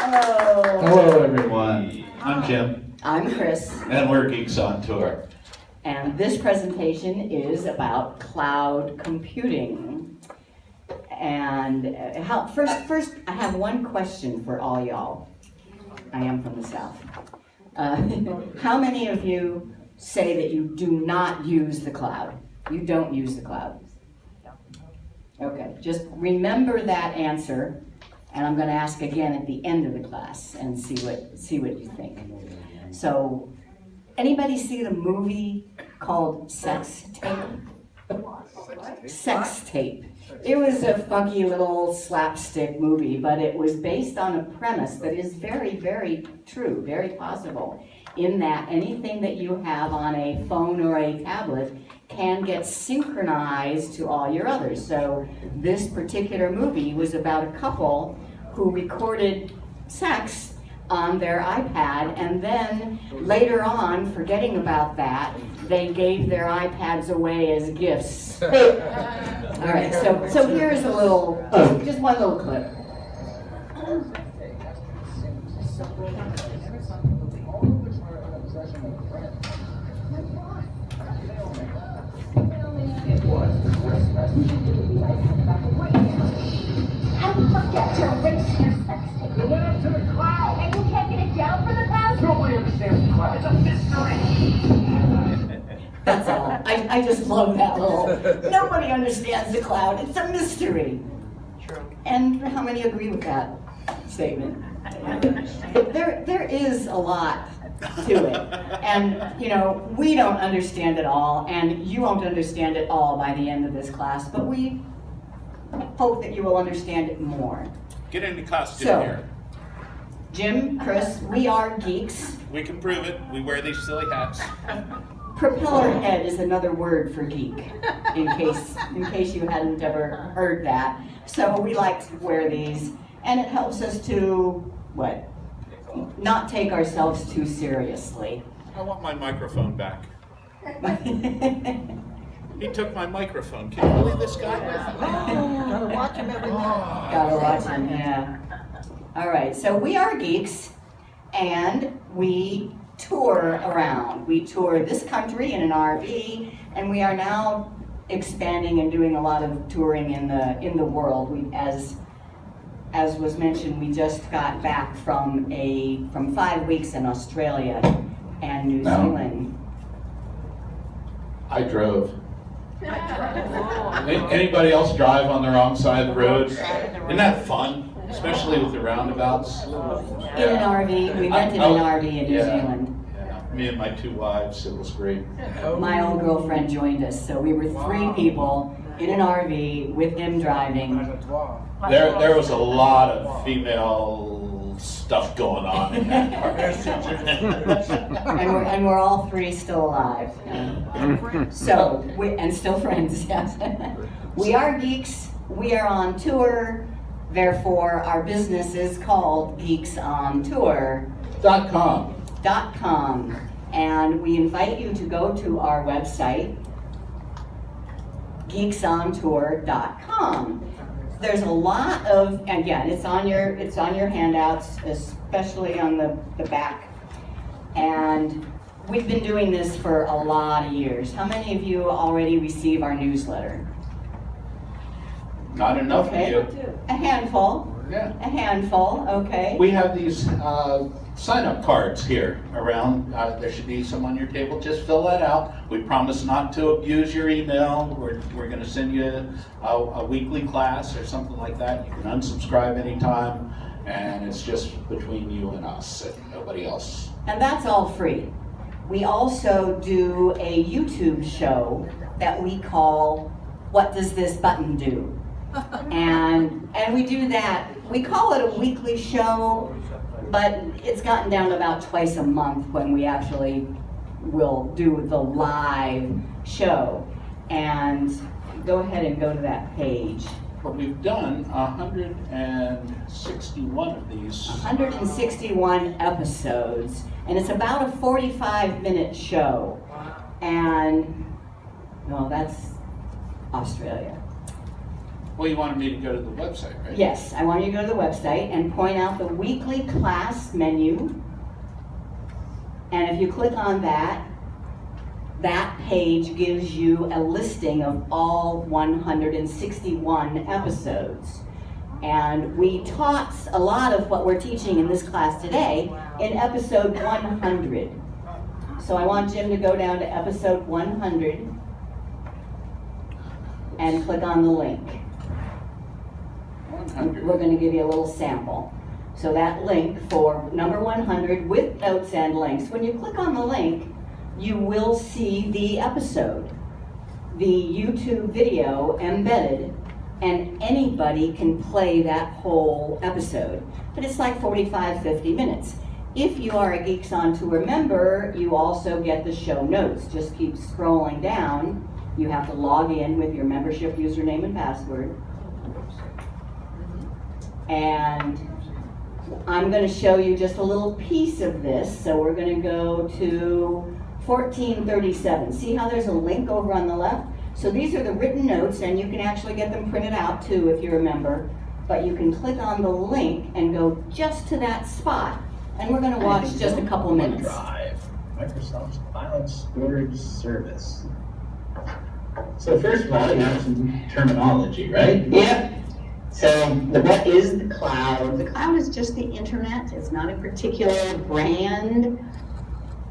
Hello. Hello, everyone. I'm Jim. I'm Chris. And we're Geeks on Tour. And this presentation is about cloud computing. And first, I have one question for all y'all. I am from the South. How many of you say that you do not use the cloud? You don't use the cloud. Okay, just remember that answer, and I'm going to ask again at the end of the class and see what you think. So, anybody see the movie called Sex Tape? Sex Tape. It was a funky little slapstick movie, but it was based on a premise that is very, very true, very possible, in that anything that you have on a phone or a tablet can get synchronized to all your others. So this particular movie was about a couple who recorded sex on their iPad, and then later on, forgetting about that, they gave their iPads away as gifts. All right, so here's a little, just one little clip. How do you forget to erase your sex tape? You went up to the cloud. And you can't get it down for the cloud? Nobody understands the cloud. It's a mystery. That's all. I just love that little, nobody understands the cloud. It's a mystery. True. And how many agree with that statement? There is a lot to it. And, you know, we don't understand it all, and you won't understand it all by the end of this class, but we hope that you will understand it more. Get into costume So, here. Jim, Chris, we are geeks. We can prove it. We wear these silly hats. Propeller head is another word for geek, in case you hadn't ever heard that. So we like to wear these, and it helps us to, what? Not take ourselves too seriously. I want my microphone back. He took my microphone. Can you believe this guy? Gotta watch him every night. Gotta watch him, yeah. All right, so we are geeks, and we tour around. We tour this country in an RV, and we are now expanding and doing a lot of touring in the world. As was mentioned, we just got back from 5 weeks in Australia and New Zealand. I drove. Anybody else drive on the wrong side of the road? Isn't that fun? Especially with the roundabouts. In an RV, we rented an RV in New Zealand. Yeah. Me and my two wives, it was great. My old girlfriend joined us, so we were 3 people in an RV with him driving. There was a lot of female stuff going on in that part. and we're all 3 still alive. So, and still friends, yes. We are geeks, we are on tour, therefore our business is called geeksontour.com. And we invite you to go to our website, geeksontour.com. There's a lot of, again, it's on your handouts, especially on the back. And we've been doing this for a lot of years. How many of you already receive our newsletter? Not enough Okay, of you. a handful. Yeah. A handful, okay. We have these sign-up cards here around. There should be some on your table. Just fill that out. We promise not to abuse your email. We're going to send you a weekly class or something like that. You can unsubscribe anytime, and it's just between you and us and nobody else. And that's all free. We also do a YouTube show that we call What Does This Button Do? And we do that. We call it a weekly show, but it's gotten down to about twice a month when we actually will do the live show. And go ahead and go to that page. But we've done 161 of these. 161 episodes, and it's about a 45-minute show. And, well, that's Australia. Well, you wanted me to go to the website, right? Yes, I want you to go to the website and point out the weekly class menu. And if you click on that, that page gives you a listing of all 161 episodes. And we taught a lot of what we're teaching in this class today in episode 100. So I want Jim to go down to episode 100 and click on the link. 100. We're going to give you a little sample. So that link for number 100 with notes and links, when you click on the link, you will see the episode, the YouTube video embedded, and anybody can play that whole episode. But it's like 45, 50 minutes. If you are a Geeks on Tour member, you also get the show notes. Just keep scrolling down. You have to log in with your membership username and password. And I'm going to show you just a little piece of this. So we're going to go to 1437. See how there's a link over on the left? So these are the written notes, and you can actually get them printed out too if you're a member. But you can click on the link and go just to that spot. And we're going to watch just a couple minutes. OneDrive, Microsoft's cloud storage service. So first of all, you have some terminology, right? Yep. So what is the cloud? The cloud is just the internet. It's not a particular brand.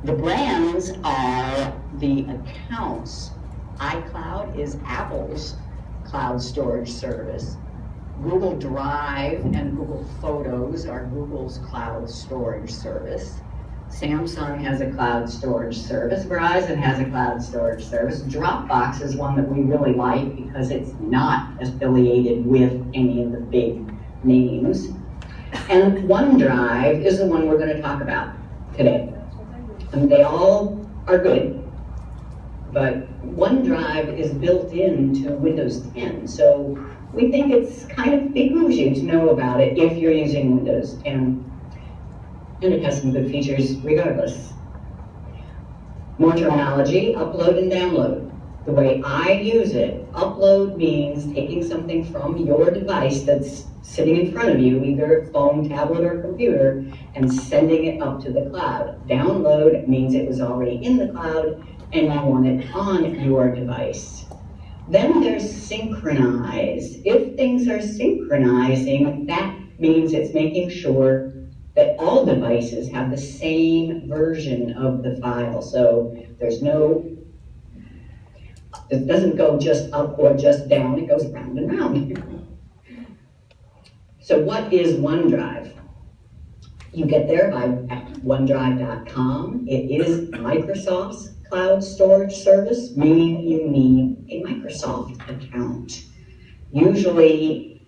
The brands are the accounts. iCloud is Apple's cloud storage service. Google Drive and Google Photos are Google's cloud storage service. Samsung has a cloud storage service. Verizon has a cloud storage service. Dropbox is one that we really like because it's not affiliated with any of the big names. And OneDrive is the one we're going to talk about today. And they all are good, but OneDrive is built into Windows 10, so we think it's kind of behooves you to know about it if you're using Windows 10. And it has some good features regardless. More terminology, upload and download. The way I use it, upload means taking something from your device that's sitting in front of you, either phone, tablet, or computer, and sending it up to the cloud. Download means it was already in the cloud and you want it on your device. Then there's synchronize. If things are synchronizing, that means it's making sure that all devices have the same version of the file. So there's it doesn't go just up or just down, it goes round and round. So what is OneDrive? You get there by OneDrive.com. It is Microsoft's cloud storage service, meaning you need a Microsoft account. Usually,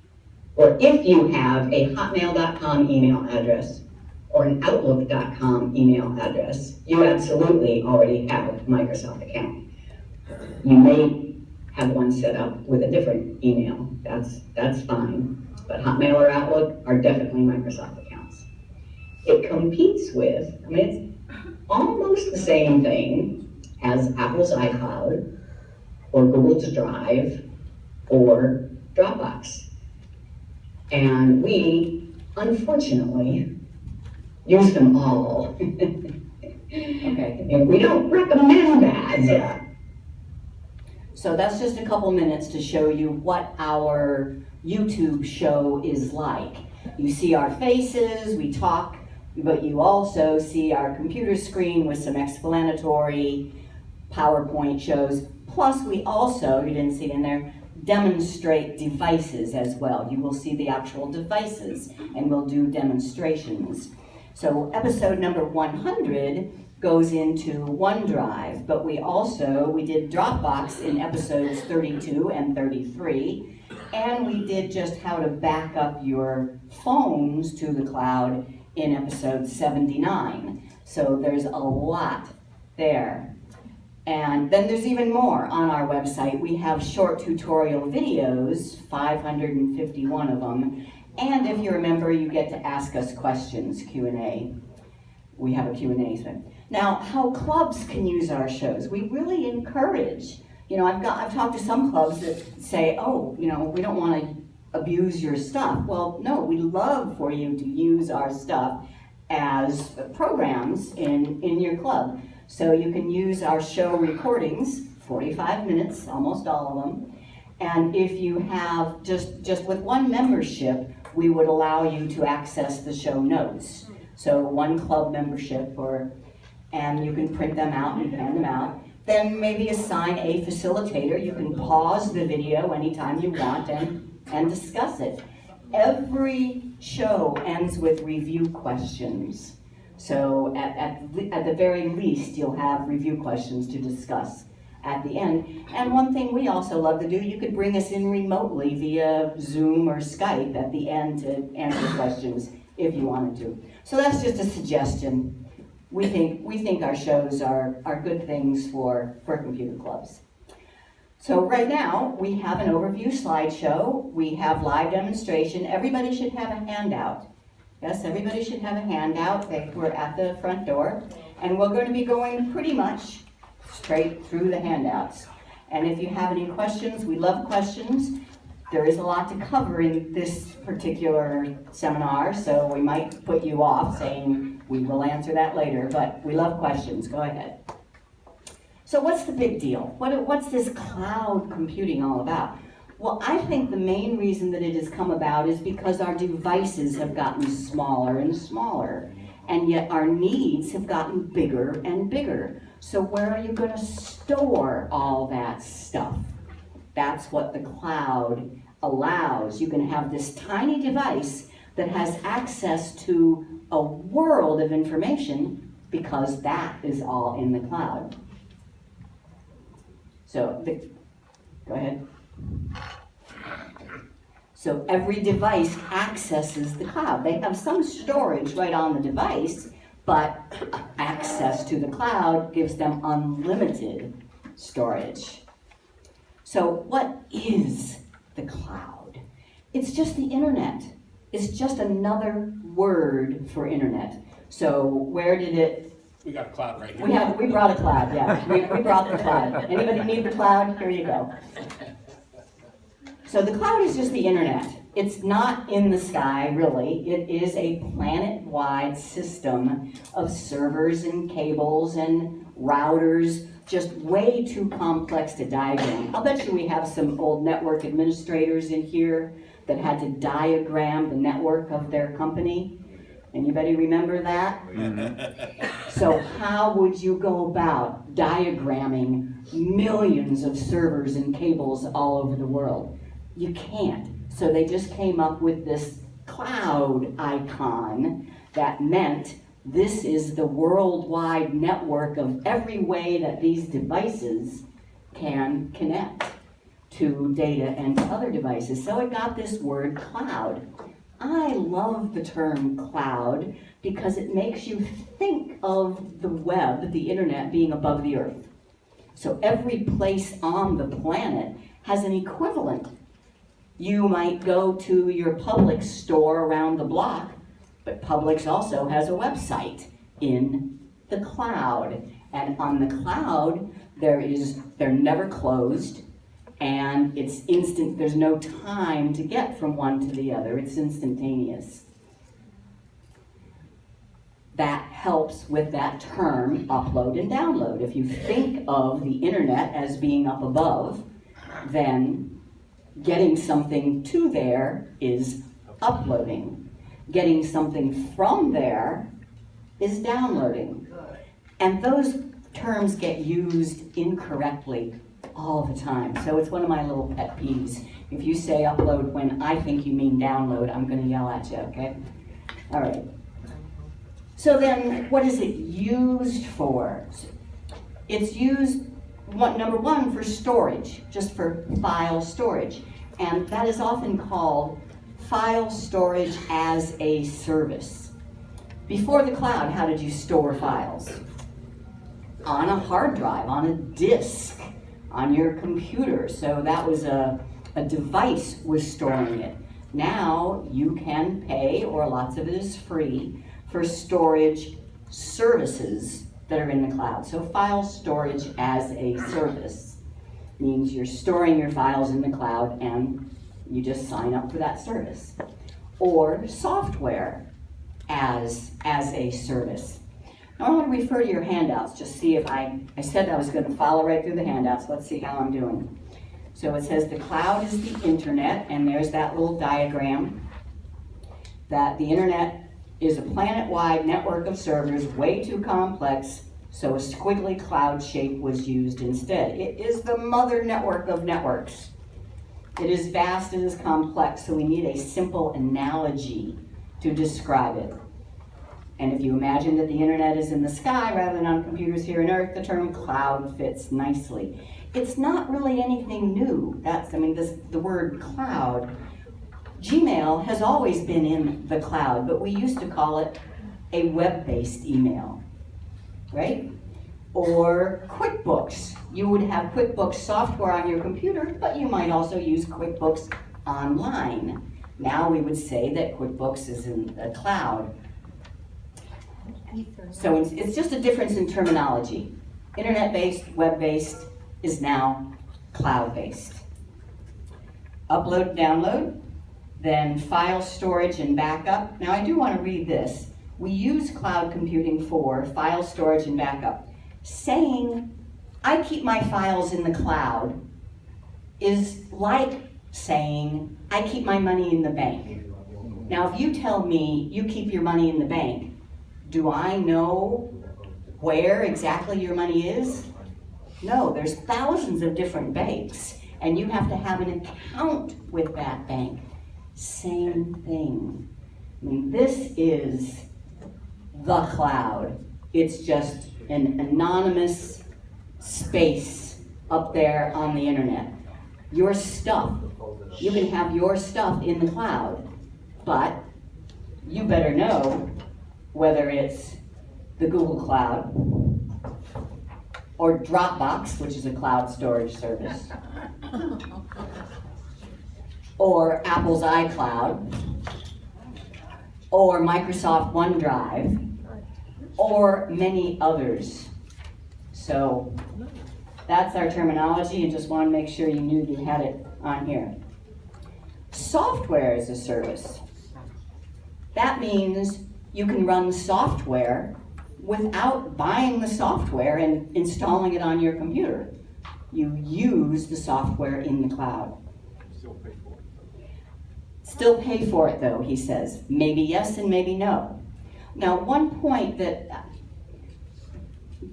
or if you have a hotmail.com email address or an outlook.com email address, you absolutely already have a Microsoft account. You may have one set up with a different email. That's fine. But Hotmail or Outlook are definitely Microsoft accounts. It competes with, it's almost the same thing as Apple's iCloud or Google's Drive or Dropbox. And we, unfortunately, use them all. Okay. And we don't recommend that. Yeah. So that's just a couple minutes to show you what our YouTube show is like. You see our faces, we talk, but you also see our computer screen with some explanatory PowerPoint shows. Plus we also, you didn't see it in there, demonstrate devices as well. You will see the actual devices and we'll do demonstrations. So episode number 100 goes into OneDrive, but we did Dropbox in episodes 32 and 33, and we did just how to back up your phones to the cloud in episode 79. So there's a lot there. And then there's even more on our website. We have short tutorial videos, 551 of them, and if you remember, you get to ask us questions, Q&A. We have a Q&A thing. Now, how clubs can use our shows. We really encourage I've talked to some clubs that say, oh, we don't want to abuse your stuff. Well, no, we love for you to use our stuff as programs in your club. So you can use our show recordings, 45 minutes, almost all of them. And if you have just with one membership, we would allow you to access the show notes. So one club membership, and you can print them out and hand them out. Then maybe assign a facilitator. You can pause the video anytime you want and discuss it. Every show ends with review questions. So at the very least, you'll have review questions to discuss at the end. And one thing we also love to do, you could bring us in remotely via Zoom or Skype at the end to answer questions if you wanted to. So that's just a suggestion. We think our shows are good things for computer clubs. So right now, we have an overview slideshow. We have live demonstration. Everybody should have a handout. Yes, everybody should have a handout. We're at the front door. And we're going to be going pretty much straight through the handouts. And if you have any questions, we love questions. There is a lot to cover in this particular seminar, so we might put you off saying we will answer that later, but we love questions. Go ahead. So what's the big deal? What's this cloud computing all about? Well, I think the main reason that it has come about is because our devices have gotten smaller and smaller, and yet our needs have gotten bigger and bigger. So where are you going to store all that stuff? That's what the cloud allows. You can have this tiny device that has access to a world of information because that is all in the cloud. So, go ahead. So every device accesses the cloud. They have some storage right on the device, but access to the cloud gives them unlimited storage. So what is the cloud? It's just the internet. It's just another word for internet. So where did it? We got a cloud right here. We brought a cloud, yeah. We brought the cloud. Anybody need the cloud? Here you go. So the cloud is just the internet. It's not in the sky, really. It is a planet-wide system of servers and cables and routers, just way too complex to diagram. I'll bet you we have some old network administrators in here that had to diagram the network of their company. Anybody remember that? Mm-hmm. So how would you go about diagramming millions of servers and cables all over the world? You can't. So they just came up with this cloud icon that meant this is the worldwide network of every way that these devices can connect to data and to other devices. So it got this word cloud. I love the term cloud because it makes you think of the web, the internet, being above the earth. So every place on the planet has an equivalent. You might go to your Publix store around the block, but Publix also has a website in the cloud. And on the cloud, they're never closed, and it's instant. There's no time to get from one to the other. It's instantaneous. That helps with that term, upload and download. If you think of the internet as being up above, then getting something to there is uploading. Getting something from there is downloading. And those terms get used incorrectly all the time. So it's one of my little pet peeves. If you say upload when I think you mean download, I'm going to yell at you, okay? All right. So then, what is it used for? It's used, number one, for storage, just for file storage. And that is often called file storage as a service. Before the cloud, how did you store files? On a hard drive, on a disk, on your computer. So that was a device was storing it. Now you can pay, or lots of it is free, for storage services that are in the cloud. So file storage as a service. means you're storing your files in the cloud and you just sign up for that service. Or software as a service. Now I want to refer to your handouts, just see if I said I was going to follow right through the handouts. Let's see how I'm doing. So it says the cloud is the internet, and there's that little diagram that the internet is a planet-wide network of servers way too complex, so a squiggly cloud shape was used instead. It is the mother network of networks. It is vast and is complex, so we need a simple analogy to describe it. And if you imagine that the internet is in the sky rather than on computers here on Earth, the term cloud fits nicely. It's not really anything new. The word cloud, Gmail has always been in the cloud, but we used to call it a web-based email, right? Or QuickBooks. You would have QuickBooks software on your computer, but you might also use QuickBooks online. Now we would say that QuickBooks is in the cloud. So it's just a difference in terminology. Internet-based, web-based is now cloud-based. Upload, download, then file storage and backup. Now I do want to read this. We use cloud computing for file storage and backup. Saying, I keep my files in the cloud is like saying, I keep my money in the bank. Now if you tell me you keep your money in the bank, do I know where exactly your money is? No, there's thousands of different banks, and you have to have an account with that bank. Same thing. This is the cloud. It's just an anonymous space up there on the internet. Your stuff, you can have your stuff in the cloud, but you better know whether it's the Google Cloud or Dropbox, which is a cloud storage service, or Apple's iCloud, or Microsoft OneDrive, or many others. So that's our terminology, and just want to make sure you knew you had it on here. Software as a service. That means you can run software without buying the software and installing it on your computer. You use the software in the cloud. Still pay for it though, he says. Maybe yes and maybe no. Now one point that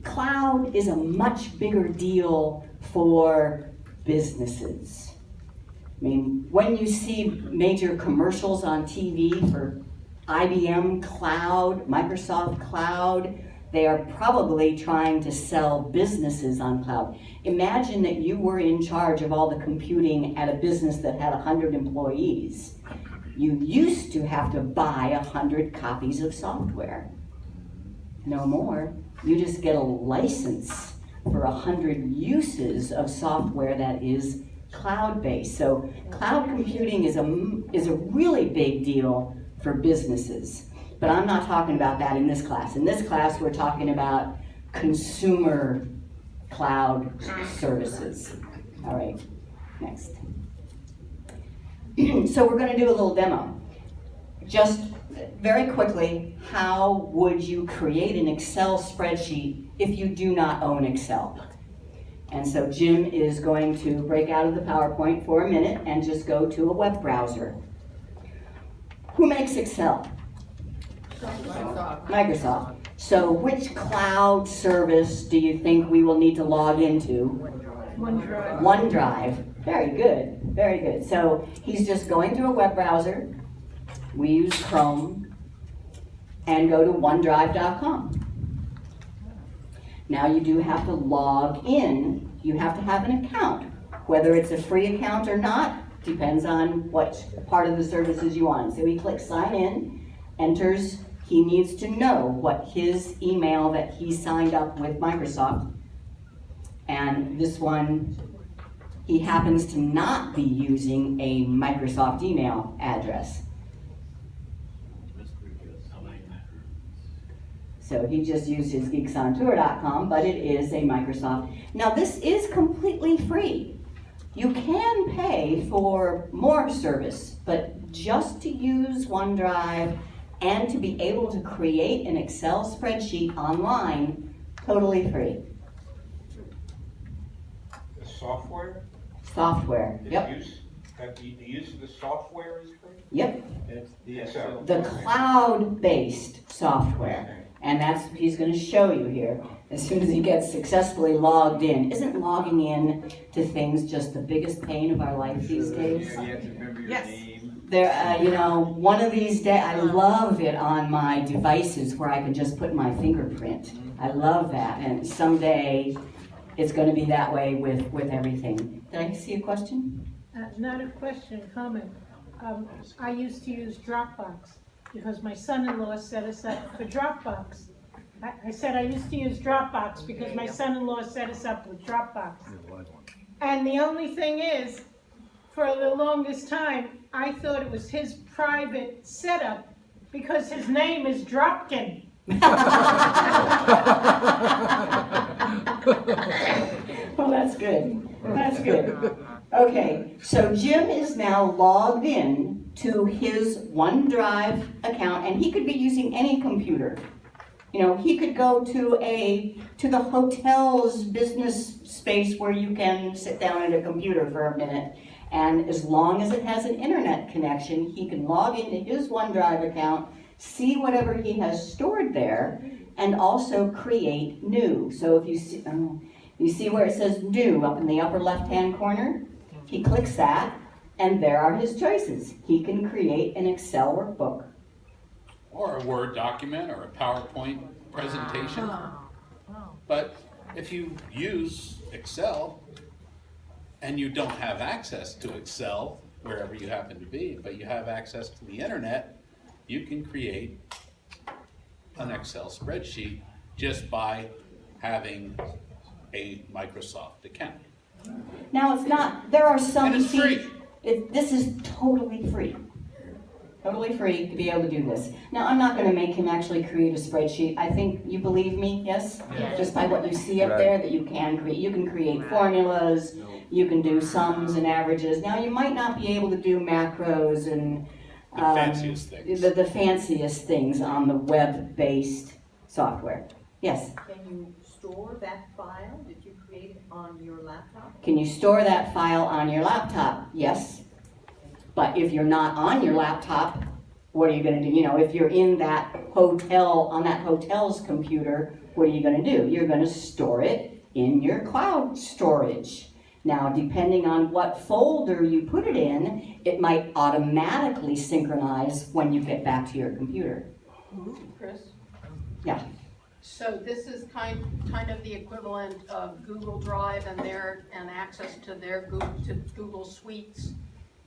cloud is a much bigger deal for businesses. When you see major commercials on TV for IBM Cloud, Microsoft Cloud, they are probably trying to sell businesses on cloud. Imagine that you were in charge of all the computing at a business that had 100 employees. You used to have to buy 100 copies of software. No more. You just get a license for 100 uses of software that is cloud-based. So cloud computing is a really big deal for businesses. But I'm not talking about that in this class. In this class, we're talking about consumer cloud services. All right, next. So we're going to do a little demo. Just very quickly, how would you create an Excel spreadsheet if you do not own Excel? And so Jim is going to break out of the PowerPoint for a minute and just go to a web browser. Who makes Excel? Microsoft. So which cloud service do you think we will need to log into? OneDrive. OneDrive. Very good. Very good. So he's just going to a web browser. We use Chrome. And go to OneDrive.com. Now you do have to log in. You have to have an account. Whether it's a free account or not depends on what part of the services you want. So he clicks sign in, enters. He needs to know what his email that he signed up with Microsoft. And this one, he happens to not be using a Microsoft email address. So he just used his geeksontour.com, but it is a Microsoft. Now this is completely free. You can pay for more service, but just to use OneDrive and to be able to create an Excel spreadsheet online, totally free. The software? Software, yep, The use of the software is free? yep. It's the Excel. The cloud-based software. And that's what he's going to show you here as soon as he gets successfully logged in. Isn't logging in to things just the biggest pain of our life these days? You have to remember your Yes. name. There, one of these days, I love it on my devices where I can just put my fingerprint. I love that, and someday it's going to be that way with everything. Did I see a question? Not a question, comment. I used to use Dropbox because my son-in-law set us up for Dropbox. I said I used to use Dropbox because my son-in-law set us up with Dropbox. And the only thing is, for the longest time, I thought it was his private setup because his name is Dropkin. Well, that's good. That's good. Okay, so Jim is now logged in to his OneDrive account, and he could be using any computer. He could go to the hotel's business space where you can sit down at a computer for a minute, and as long as it has an internet connection, he can log into his OneDrive account, see whatever he has stored there, and also create new. So if you see where it says new up in the upper left-hand corner, he clicks that, and there are his choices. He can create an Excel workbook. Or a Word document or a PowerPoint presentation. But if you use Excel and you don't have access to Excel wherever you happen to be, but you have access to the internet, you can create an Excel spreadsheet just by having a Microsoft account. Now it's not, there are some And it's free. This is totally free. Totally free to be able to do this. Now, I'm not going to make him actually create a spreadsheet. I think you believe me, yes? Yes. Just by what you see up there that you can create. You can create formulas, you can do sums and averages. Now, you might not be able to do macros and The fanciest things. the fanciest things on the web-based software. Yes? Can you store that file that you created on your laptop? Can you store that file on your laptop? Yes. But if you're not on your laptop, what are you going to do? If you're in that hotel, on that hotel's computer, what are you going to do? You're going to store it in your cloud storage. Now, depending on what folder you put it in, it might automatically synchronize when you get back to your computer. Chris? Yeah. So this is kind of the equivalent of Google Drive and access to their Google Suites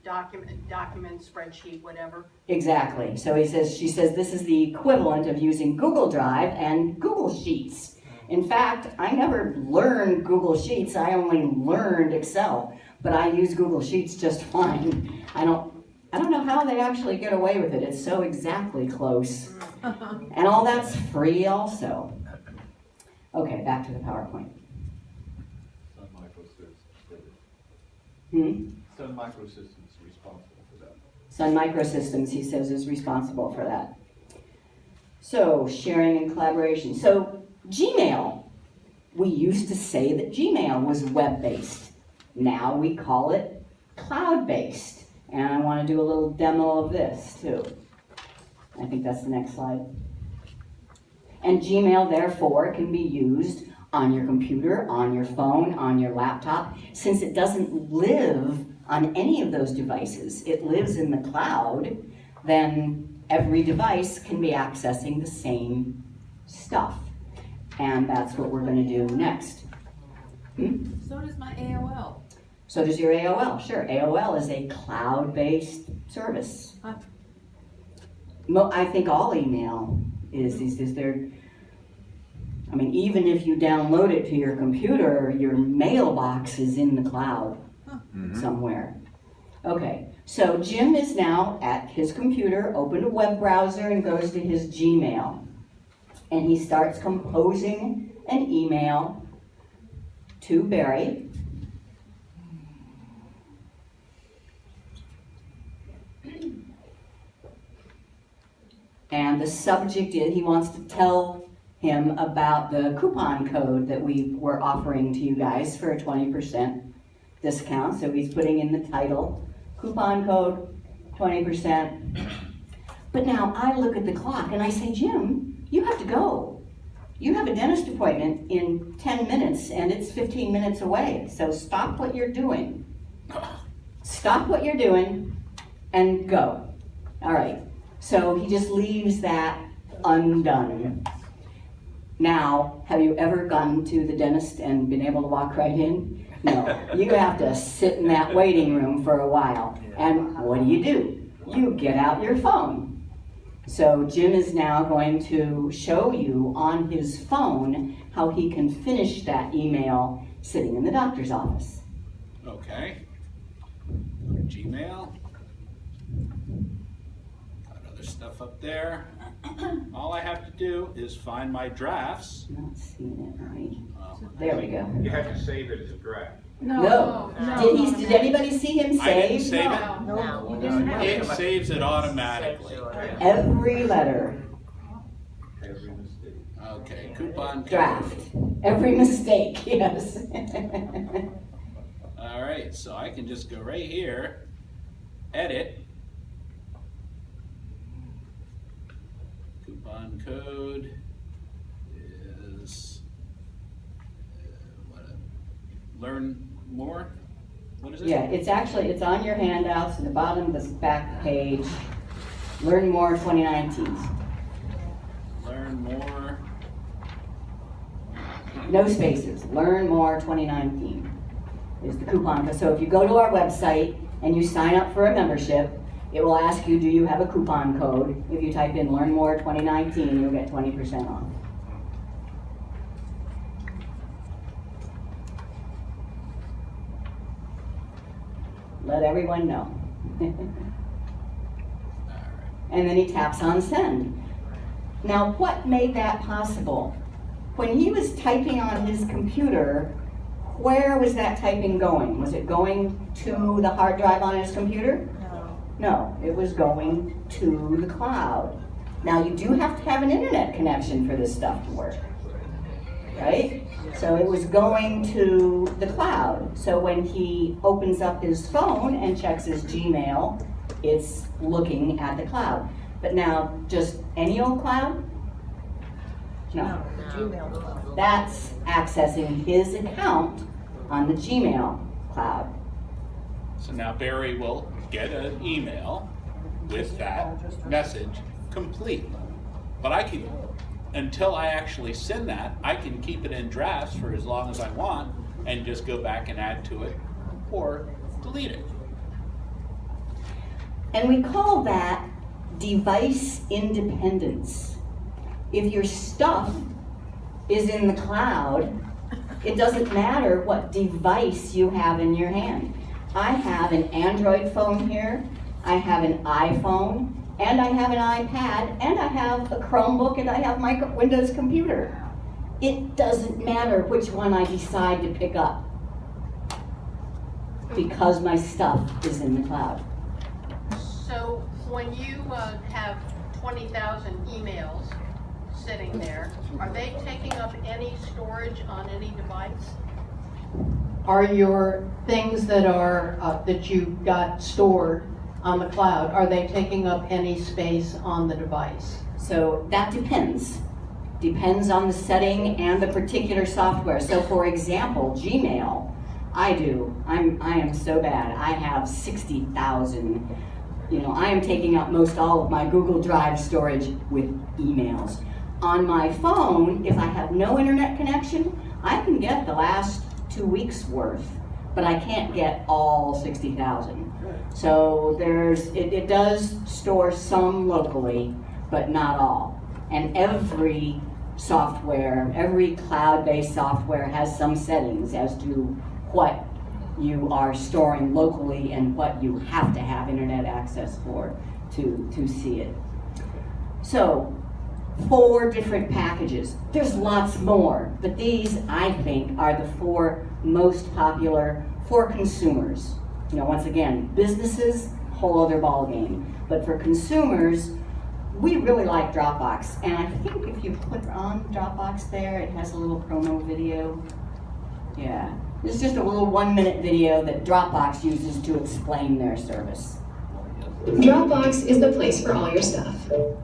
document, spreadsheet, whatever. Exactly. So she says this is the equivalent of using Google Drive and Google Sheets. In fact, I never learned Google Sheets. I only learned Excel, but I use Google Sheets just fine. I don't know how they actually get away with it. It's so exactly close. And all that's free also. Okay, back to the PowerPoint. Sun Microsystems responsible for that. Sun Microsystems, he says, is responsible for that. So, sharing and collaboration. So, Gmail. We used to say that Gmail was web-based. Now we call it cloud-based. And I want to do a little demo of this, too. I think that's the next slide. And Gmail, therefore, can be used on your computer, on your phone, on your laptop. Since it doesn't live on any of those devices, it lives in the cloud, then every device can be accessing the same stuff. And that's what we're going to do next. So does my AOL. So does your AOL. Sure, AOL is a cloud-based service. I think all email is there. I mean, even if you download it to your computer, your mailbox is in the cloud somewhere. Okay, so Jim is now at his computer, opened a web browser, and goes to his Gmail. And he starts composing an email to Barry. And the subject is, he wants to tell him about the coupon code that we were offering to you guys for a 20% discount. So he's putting in the title, coupon code, 20%. But now I look at the clock and I say, Jim, you have to go. You have a dentist appointment in 10 minutes and it's 15 minutes away. So stop what you're doing. Stop what you're doing and go. All right. So he just leaves that undone. Now, have you ever gone to the dentist and been able to walk right in? No. You have to sit in that waiting room for a while. And what do? You get out your phone. So Jim is now going to show you on his phone how he can finish that email sitting in the doctor's office. Okay. Gmail. Got other stuff up there. All I have to do is find my drafts. Not seeing it right. Oh, There we go. You have to save it as a draft. No. Did anybody see him I didn't save? save it. No, you didn't have It to. saves it automatically. Every letter. Every mistake. Okay, coupon code. Draft. Every mistake, yes. All right, so I can just go right here, edit. Coupon code is learn more. What is it? Yeah, it's on your handouts at the bottom of this back page. Learn More 2019. Learn more. No spaces. Learn More 2019 is the coupon code. So if you go to our website and you sign up for a membership, it will ask you, do you have a coupon code? If you type in Learn More 2019, you'll get 20% off. Let everyone know. And then he taps on send. Now, what made that possible? When he was typing on his computer, where was that typing going? Was it going to the hard drive on his computer? No, it was going to the cloud. Now, you do have to have an internet connection for this stuff to work, right? So it was going to the cloud. So when he opens up his phone and checks his Gmail, it's looking at the cloud. But now, just any old cloud? No. That's accessing his account on the Gmail cloud. So now Barry will get an email with that message complete. But I can, until I actually send that, I can keep it in drafts for as long as I want and just go back and add to it or delete it. And we call that device independence. If your stuff is in the cloud, it doesn't matter what device you have in your hand. I have an Android phone here, I have an iPhone, and I have an iPad, and I have a Chromebook, and I have my Windows computer. It doesn't matter which one I decide to pick up because my stuff is in the cloud. So when you have 20,000 emails sitting there, are they taking up any storage on any device? Are your things that are that you got stored on the cloud, are they taking up any space on the device? So that depends. Depends on the setting and the particular software. So for example, Gmail, I am so bad. I have 60,000. I am taking up most all of my Google Drive storage with emails. On my phone, if I have no internet connection, I can get the last 2 weeks worth, but I can't get all 60,000. So it does store some locally, but not all. And every software, every cloud-based software has some settings as to what you are storing locally and what you have to have internet access for to see it. So 4 different packages. There's lots more, but these, I think, are the 4 most popular for consumers. Once again, businesses, whole other ballgame. But for consumers, we really like Dropbox, and I think if you click on Dropbox there, it has a little promo video. Yeah, it's just a little 1-minute video that Dropbox uses to explain their service. Dropbox is the place for all your stuff.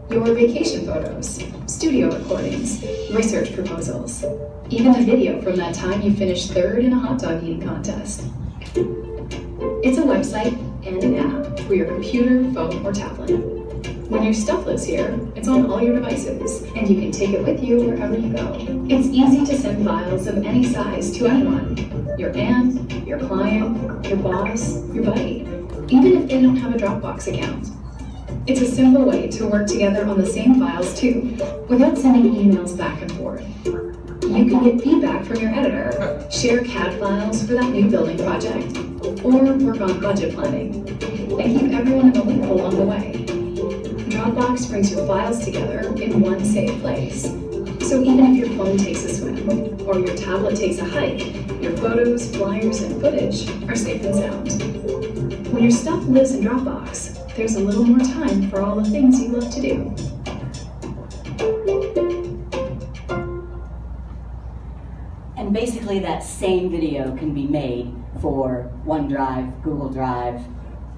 Your vacation photos, studio recordings, research proposals, even the video from that time you finished third in a hot dog eating contest. It's a website and an app for your computer, phone, or tablet. When your stuff lives here, it's on all your devices, and you can take it with you wherever you go. It's easy to send files of any size to anyone. Your aunt, your client, your boss, your buddy, even if they don't have a Dropbox account. It's a simple way to work together on the same files too, without sending emails back and forth. You can get feedback from your editor, share CAD files for that new building project, or work on budget planning, and keep everyone in the loop along the way. Dropbox brings your files together in one safe place. So even if your phone takes a swim, or your tablet takes a hike, your photos, flyers, and footage are safe and sound. When your stuff lives in Dropbox, there's a little more time for all the things you love to do. And basically that same video can be made for OneDrive, Google Drive,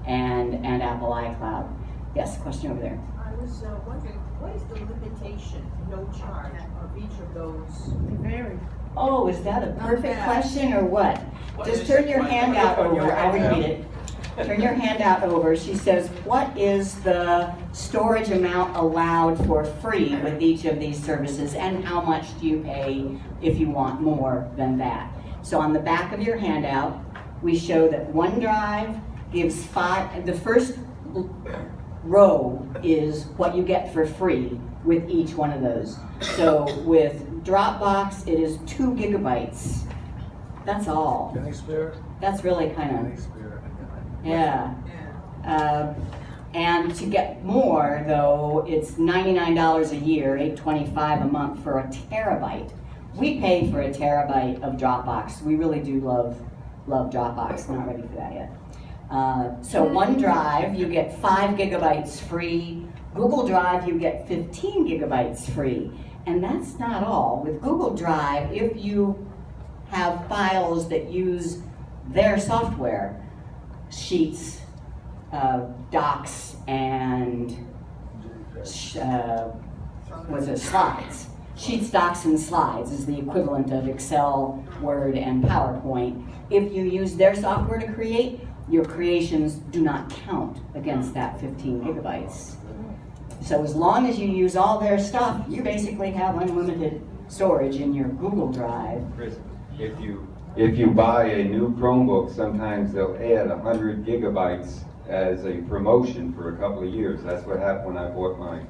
and Apple iCloud. Yes, question over there. I was wondering, what is the limitation, no charge, of each of those? Very. Oh, is that a perfect Okay. question or what? Just turn your hand out over, I'll repeat it. Turn your hand out over. She says, what is the storage amount allowed for free with each of these services, and how much do you pay if you want more than that? So on the back of your handout, we show that OneDrive gives the first row is what you get for free with each one of those. So with Dropbox, it is 2 gigabytes. That's all. Can I spare? That's really kind Can I of, spare? yeah. And to get more, though, it's $99 a year, $825 a month for a terabyte. We pay for a terabyte of Dropbox. We really do love Dropbox. Not ready for that yet. So OneDrive, you get 5 gigabytes free. Google Drive, you get 15 gigabytes free. And that's not all. With Google Drive, if you have files that use their software, Sheets, Docs, and Slides. Sheets, Docs, and Slides is the equivalent of Excel, Word, and PowerPoint. If you use their software to create, your creations do not count against that 15 gigabytes. So as long as you use all their stuff, you basically have unlimited storage in your Google Drive. Chris, if you buy a new Chromebook, sometimes they'll add 100 gigabytes as a promotion for a couple of years. That's what happened when I bought mine.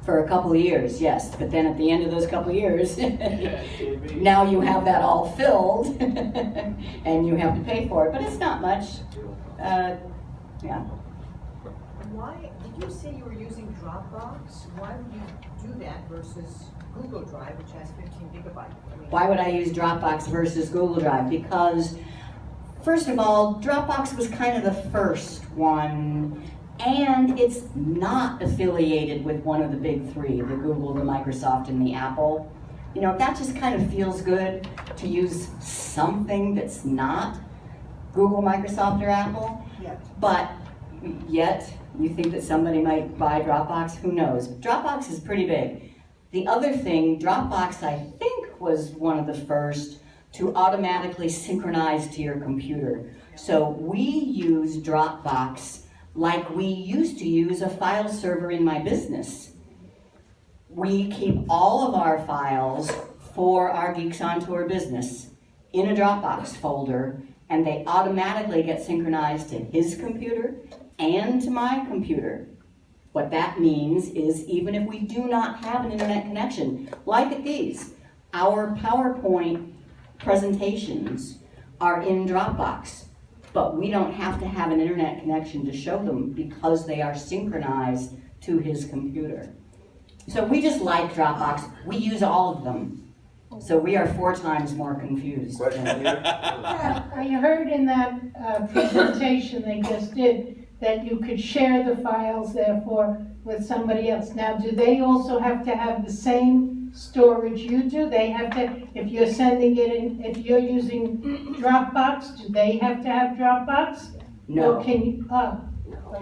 For a couple of years, yes. But then at the end of those couple of years, now you have that all filled and you have to pay for it. But it's not much. Yeah. Why, did you say you were using Dropbox? Why would you do that versus Google Drive, which has 15 gigabytes? Why would I use Dropbox versus Google Drive? Because, first of all, Dropbox was kind of the first one, and it's not affiliated with one of the big three, the Google, the Microsoft, and the Apple. You know, that just kind of feels good to use something that's not Google, Microsoft, or Apple. Yeah. But yet, you think that somebody might buy Dropbox? Who knows? Dropbox is pretty big. The other thing, Dropbox, I think, was one of the first to automatically synchronize to your computer. So we use Dropbox like we used to use a file server in my business. We keep all of our files for our Geeks on Tour business in a Dropbox folder, and they automatically get synchronized to his computer and to my computer. What that means is even if we do not have an internet connection, like at these, our PowerPoint presentations are in Dropbox, but we don't have to have an internet connection to show them because they are synchronized to his computer. So we just like Dropbox. We use all of them. So we are 4 times more confused. Question here? You heard in that presentation they just did that you could share the files therefore with somebody else. Now, do they also have to have the same storage you do? They have to, if you're sending it in, if you're using Dropbox, do they have to have Dropbox? No. Or can you, oh,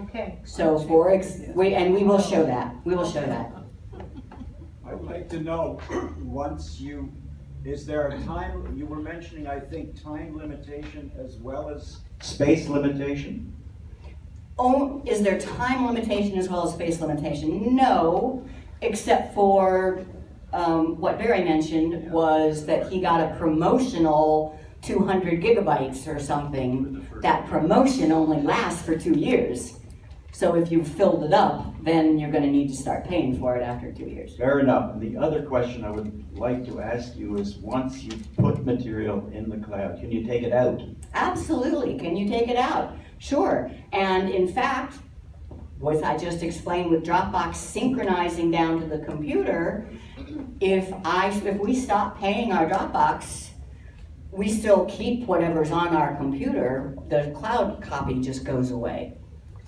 okay. So we will show that. We will show that. I'd like to know, is there a time, you were mentioning, I think, time limitation as well as space limitation? Oh, is there time limitation as well as space limitation? No, except for what Barry mentioned was that he got a promotional 200 gigabytes or something. That promotion only lasts for 2 years. So if you've filled it up, then you're going to need to start paying for it after 2 years. Fair enough. And the other question I would like to ask you is, once you put material in the cloud, can you take it out? Absolutely. Can you take it out? Sure. And in fact, what I just explained with Dropbox synchronizing down to the computer, if we stop paying our Dropbox, we still keep whatever's on our computer. The cloud copy just goes away.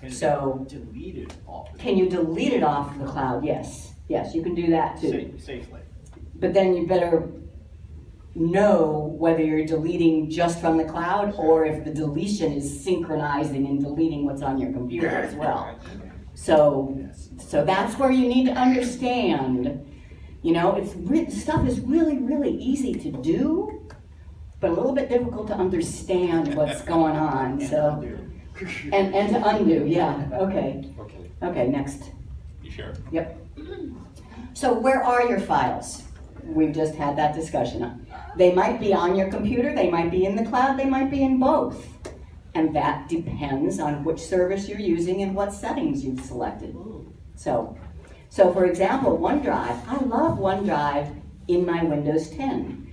So, delete it off. Can you delete it off the cloud? Yes. Yes, you can do that too. Safely. But then you better know whether you're deleting just from the cloud or if the deletion is synchronizing and deleting what's on your computer as well. So that's where you need to understand. You know, stuff is really, really easy to do, but a little bit difficult to understand what's going on. So. And to undo, yeah, okay. Okay, next. You sure? Yep. So where are your files? We've just had that discussion. They might be on your computer, they might be in the cloud, they might be in both. And that depends on which service you're using and what settings you've selected. So for example, OneDrive, I love OneDrive in my Windows 10.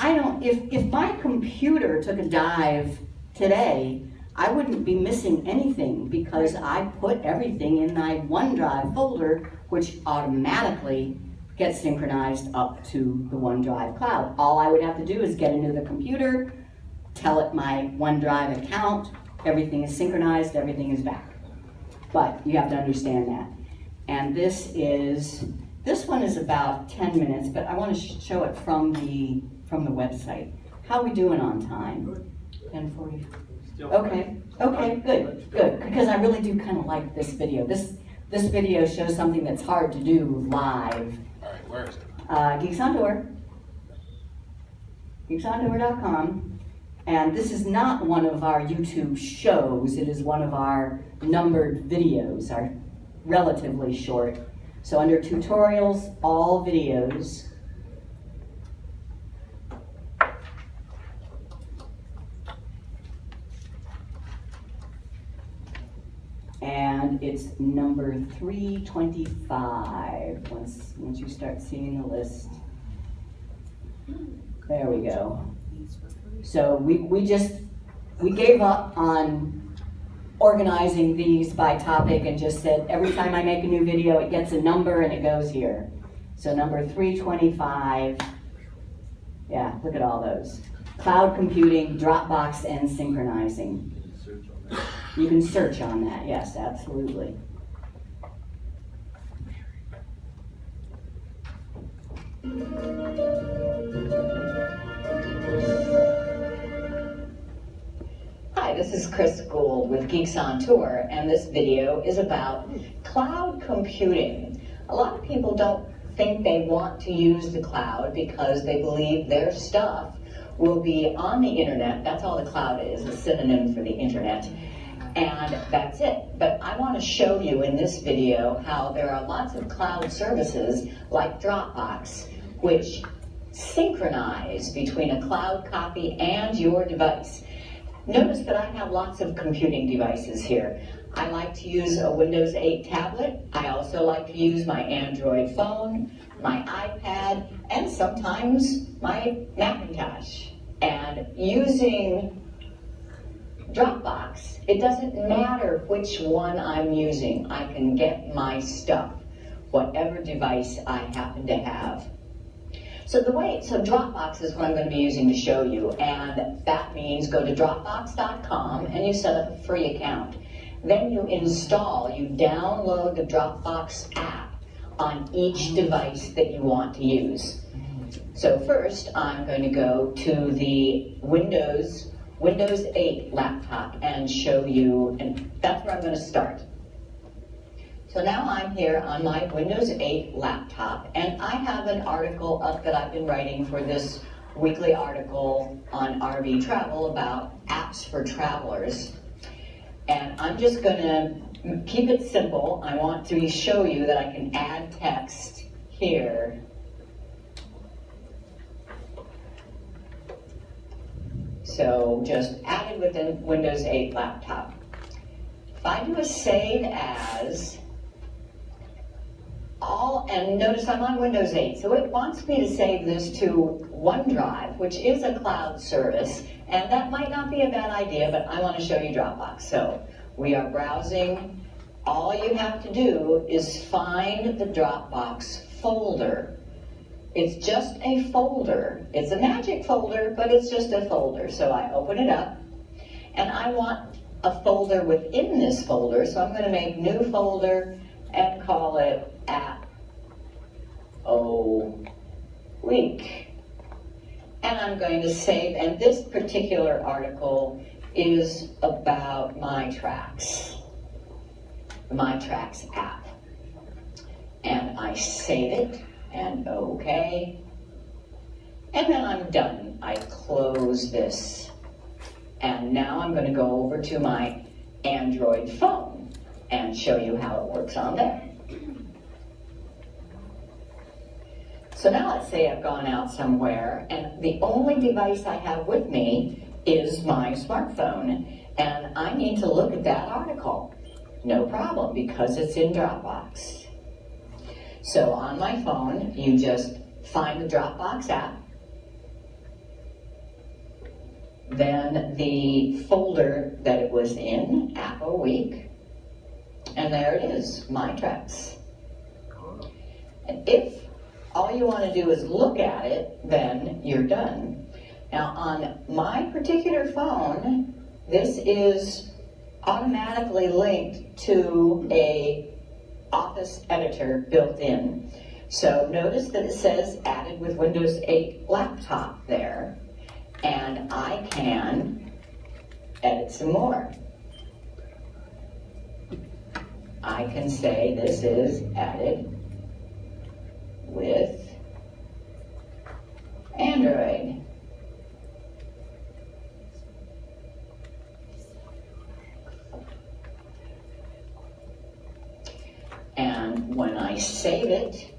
If my computer took a dive today, I wouldn't be missing anything because I put everything in my OneDrive folder, which automatically gets synchronized up to the OneDrive cloud. All I would have to do is get into the computer, tell it my OneDrive account, everything is synchronized, everything is back. But you have to understand that. And this one is about 10 minutes, but I want to show it from the website. How are we doing on time? 10:40. Okay, good, because I really do kind of like this video. This video shows something that's hard to do live. All right, where is it? Geeks on Tour. geeksontour.com. And this is not one of our YouTube shows. It is one of our numbered videos, our relatively short. So under tutorials, all videos. And it's number 325, once you start seeing the list. There we go. So we gave up on organizing these by topic and just said every time I make a new video it gets a number and it goes here. So number 325, yeah, look at all those. Cloud computing, Dropbox, and synchronizing. You can search on that, yes, absolutely. Hi, this is Chris Guld with Geeks on Tour, and this video is about cloud computing. A lot of people don't think they want to use the cloud because they believe their stuff will be on the internet. That's all the cloud is, a synonym for the internet. And that's it. But I want to show you in this video how there are lots of cloud services like Dropbox, which synchronize between a cloud copy and your device. Notice that I have lots of computing devices here. I like to use a Windows 8 tablet. I also like to use my Android phone, my iPad, and sometimes my Macintosh. And using Dropbox, it doesn't matter which one I'm using. I can get my stuff, whatever device I happen to have. So Dropbox is what I'm going to be using to show you, and that means go to Dropbox.com and you set up a free account. Then you download the Dropbox app on each device that you want to use. So first, I'm going to go to the Windows 8 laptop and show you, and that's where I'm going to start. So now I'm here on my Windows 8 laptop, and I have an article up that I've been writing for this weekly article on RV travel about apps for travelers. And I'm just going to keep it simple. I want to show you that I can add text here. So just added within Windows 8 laptop. If I do a save as, and notice I'm on Windows 8, so it wants me to save this to OneDrive, which is a cloud service, and that might not be a bad idea, but I want to show you Dropbox. So we are browsing. All you have to do is find the Dropbox folder. It's just a folder. It's a magic folder, but it's just a folder. So I open it up, and I want a folder within this folder, so I'm going to make new folder and call it App Week. And I'm going to save, and this particular article is about MyTracks, the MyTracks app. And I save it, and okay. And then I'm done. I close this. And now I'm going to go over to my Android phone and show you how it works on there. So now let's say I've gone out somewhere, and the only device I have with me is my smartphone, and I need to look at that article. No problem, because it's in Dropbox. So on my phone, you just find the Dropbox app, then the folder that it was in, App a Week, and there it is, MyTracks. And if all you want to do is look at it, then you're done. Now on my particular phone, this is automatically linked to a Office editor built in. So notice that it says added with Windows 8 laptop there, and I can edit some more. I can say this is added with Android. And when I save it,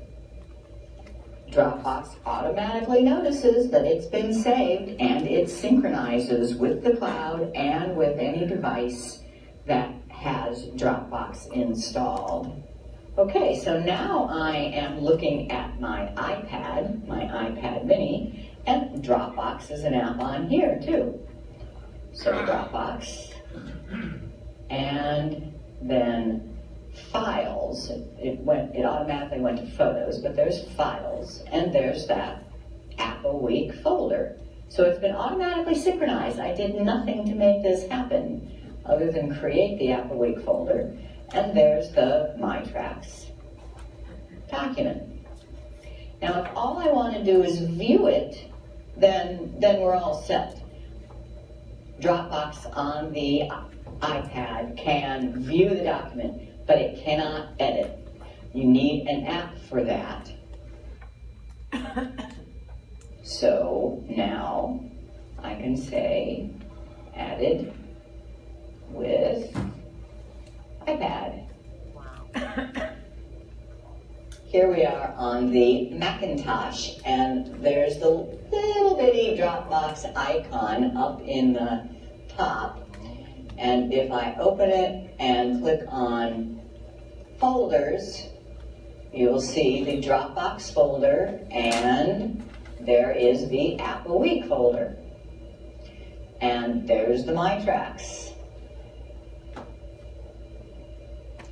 Dropbox automatically notices that it's been saved, and it synchronizes with the cloud and with any device that has Dropbox installed. Okay, so now I am looking at my iPad mini, and Dropbox is an app on here too. So Dropbox, and then Files. It automatically went to Photos, but there's Files, and there's that App a Week folder. So it's been automatically synchronized. I did nothing to make this happen other than create the App a Week folder. And there's the MyTracks document. Now, if all I want to do is view it, then we're all set. Dropbox on the iPad can view the document, but it cannot edit. You need an app for that. So now I can say added with iPad. Here we are on the Macintosh, and there's the little bitty Dropbox icon up in the top. And if I open it and click on folders, you'll see the Dropbox folder, and there is the App a Week folder. And there's the MyTracks.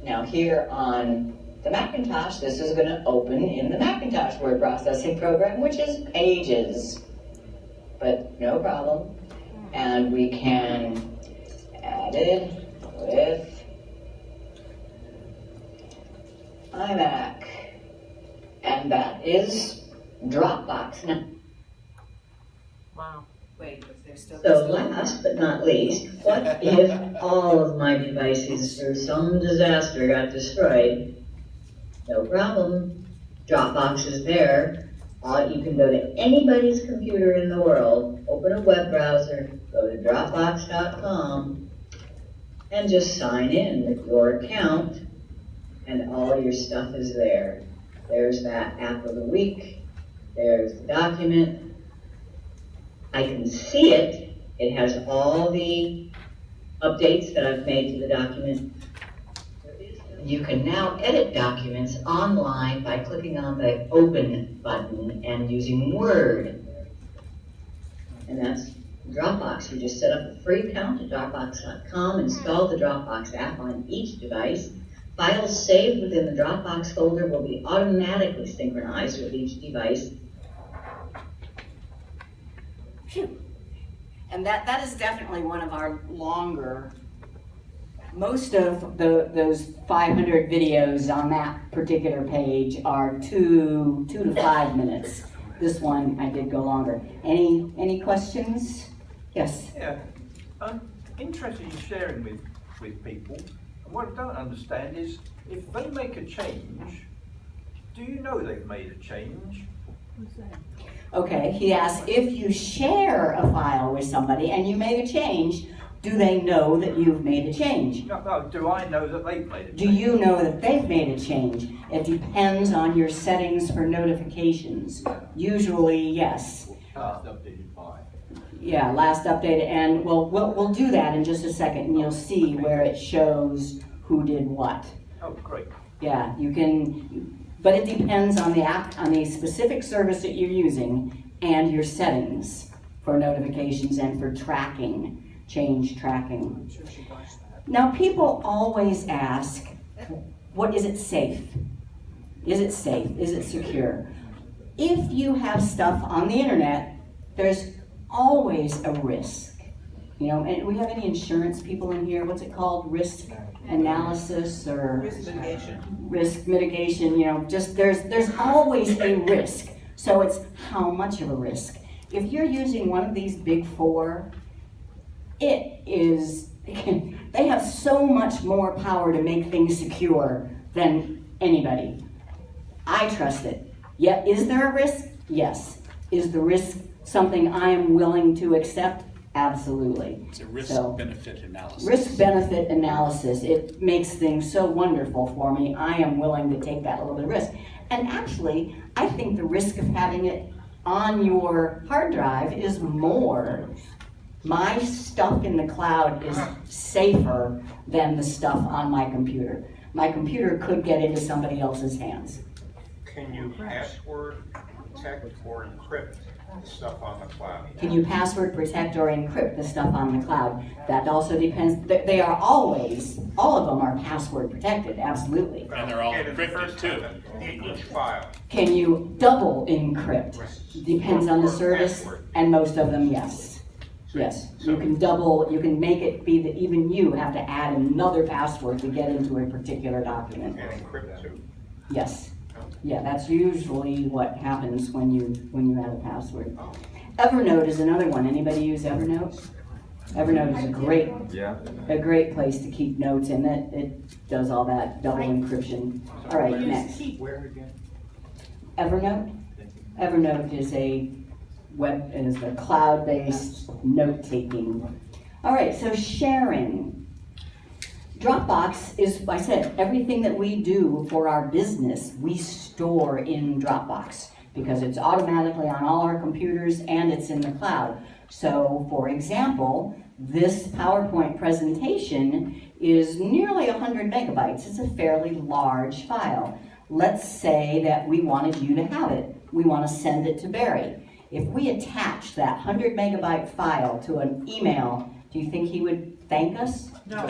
Now here on the Macintosh, this is going to open in the Macintosh word processing program, which is Pages, but no problem. And we can add it with iMac. And that is Dropbox. Now, Wow. Wait, but there's still. So last but not least, what if all of my devices through some disaster got destroyed? No problem. Dropbox is there. You can go to anybody's computer in the world, open a web browser, go to Dropbox.com, and just sign in with your account, and all your stuff is there. There's that app of the week. There's the document. I can see it. It has all the updates that I've made to the document. You can now edit documents online by clicking on the Open button and using Word. And that's Dropbox. You just set up a free account at Dropbox.com, install the Dropbox app on each device. Files saved within the Dropbox folder will be automatically synchronized with each device. Phew. And that is definitely one of our longer. Most of those 500 videos on that particular page are 2 to 5 minutes. This one I did go longer. Any questions? Yes. Yeah, I'm interested in sharing with people. And what I don't understand is if they make a change, do you know they've made a change? What's that? Okay, he asks, if you share a file with somebody and you make a change, do they know that you've made a change? No, do I know that they've made a change? Do you know that they've made a change? It depends on your settings for notifications. Usually, yes. Last updated by. Yeah, last updated, and we'll do that in just a second, and you'll see where it shows who did what. Oh, great. Yeah, you can, but it depends on the app, on the specific service that you're using, and your settings for notifications and for tracking. Change tracking. Now people always ask, what is it safe? Is it safe? Is it secure? If you have stuff on the internet, there's always a risk. You know, and we have any insurance people in here? What's it called? Risk analysis or Risk mitigation. Risk mitigation, you know, just there's always a risk. So it's how much of a risk. If you're using one of these big four, it is, they have so much more power to make things secure than anybody. I trust it. Yeah, is there a risk? Yes. Is the risk something I am willing to accept? Absolutely. It's a risk-benefit analysis. Risk-benefit analysis. It makes things so wonderful for me. I am willing to take that little bit of risk. And actually, I think the risk of having it on your hard drive is more. My stuff in the cloud is safer than the stuff on my computer. My computer could get into somebody else's hands. Can you password protect or encrypt the stuff on the cloud? Can you password protect or encrypt the stuff on the cloud? That also depends. They are always, all of them are password protected, absolutely. And they're all encrypted too. Each file. Can you double encrypt? Depends on the service, and most of them, yes. Yes, you can double, you can make it be that even you have to add another password to get into a particular document. And encrypt too. Yes. Yeah, that's usually what happens when you add a password. Evernote is another one. Anybody use Evernote? Evernote is a great place to keep notes, and it does all that double encryption. All right, next. Where again? Evernote. Evernote is a cloud-based note-taking. All right, so sharing. Dropbox is, I said, everything that we do for our business, we store in Dropbox because it's automatically on all our computers and it's in the cloud. So, for example, this PowerPoint presentation is nearly 100 megabytes. It's a fairly large file. Let's say that we wanted you to have it. We want to send it to Barry. If we attach that 100 megabyte file to an email, do you think he would thank us? No.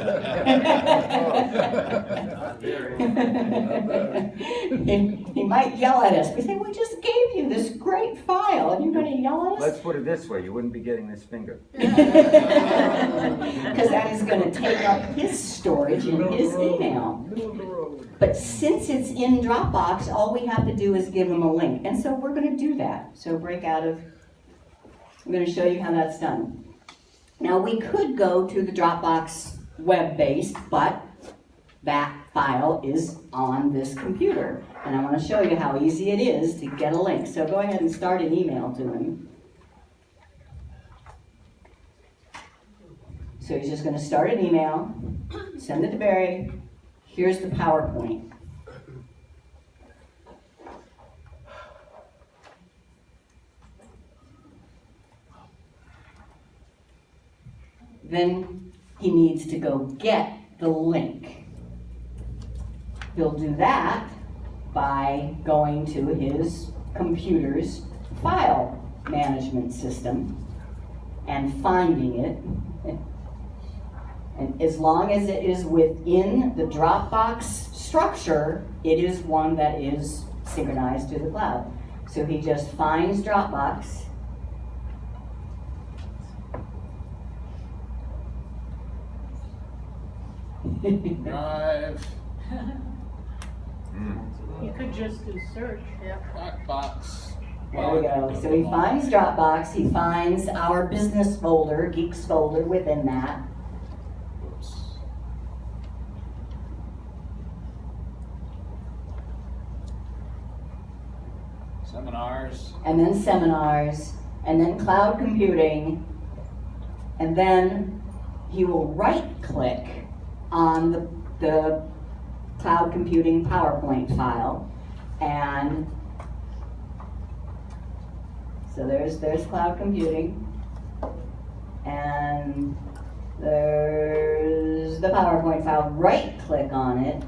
He might yell at us. We say, we just gave you this great file, and you're going to yell at us? Let's put it this way, you wouldn't be getting this finger. Because that is going to take up his storage in his email. But since it's in Dropbox, all we have to do is give them a link. And so we're going to do that. So break out of, I'm going to show you how that's done. Now we could go to the Dropbox web-based, but that file is on this computer. And I want to show you how easy it is to get a link. So go ahead and start an email to him. So he's just going to start an email, send it to Barry. Here's the PowerPoint. Then he needs to go get the link. He'll do that by going to his computer's file management system and finding it. And as long as it is within the Dropbox structure, it is one that is synchronized to the cloud. So he just finds Dropbox. Drive. You could just do search. Dropbox. There we go. So he finds Dropbox, he finds our business folder, Geeks folder within that. Oops. Seminars. And then seminars, and then cloud computing, and then he will right-click on the cloud computing PowerPoint file, and so there's cloud computing, and there's the PowerPoint file. Right-click on it,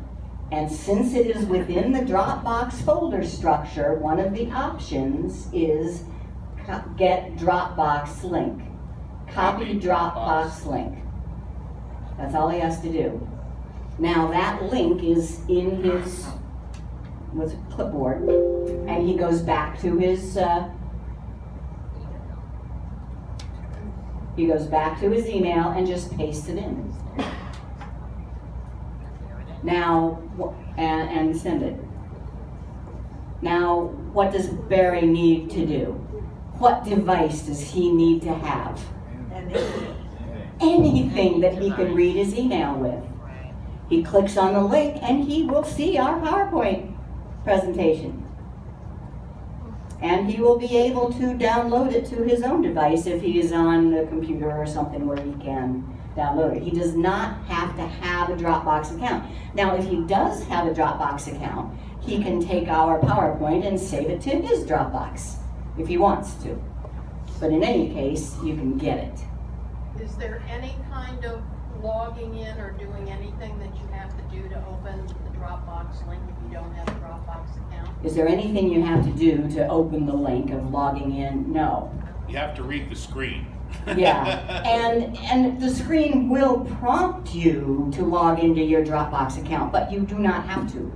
and since it is within the Dropbox folder structure, one of the options is get Dropbox link. Copy Dropbox link. That's all he has to do. Now that link is in his clipboard, and he goes back to his email and just pastes it in. Now, and send it. Now, what does Barry need to do? What device does he need to have? Anything that he can read his email with. He clicks on the link and he will see our PowerPoint presentation. And he will be able to download it to his own device if he is on a computer or something where he can download it. He does not have to have a Dropbox account. Now, if he does have a Dropbox account, he can take our PowerPoint and save it to his Dropbox if he wants to. But in any case, you can get it. Is there any kind of logging in or doing anything that you have to do to open the Dropbox link if you don't have a Dropbox account? Is there anything you have to do to open the link of logging in? No. You have to read the screen. Yeah, and the screen will prompt you to log into your Dropbox account, but you do not have to.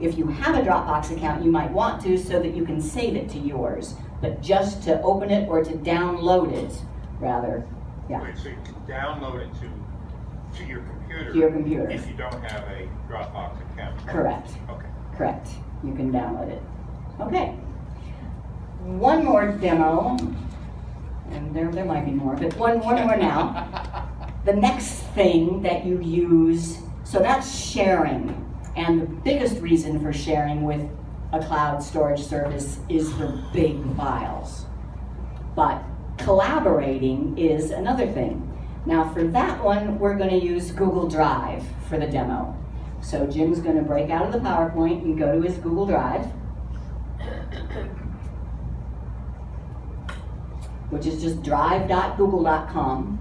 If you have a Dropbox account, you might want to so that you can save it to yours, but just to open it or to download it, rather, yeah. Wait, so you can download it to your computer? To your computer. If you don't have a Dropbox account? Correct. Okay. Correct. You can download it. Okay. One more demo. And there might be more, but one more now. The next thing that you use, so that's sharing. And the biggest reason for sharing with a cloud storage service is for big files. But collaborating is another thing. Now for that one, we're going to use Google Drive for the demo. So Jim's going to break out of the PowerPoint and go to his Google Drive, which is just drive.google.com.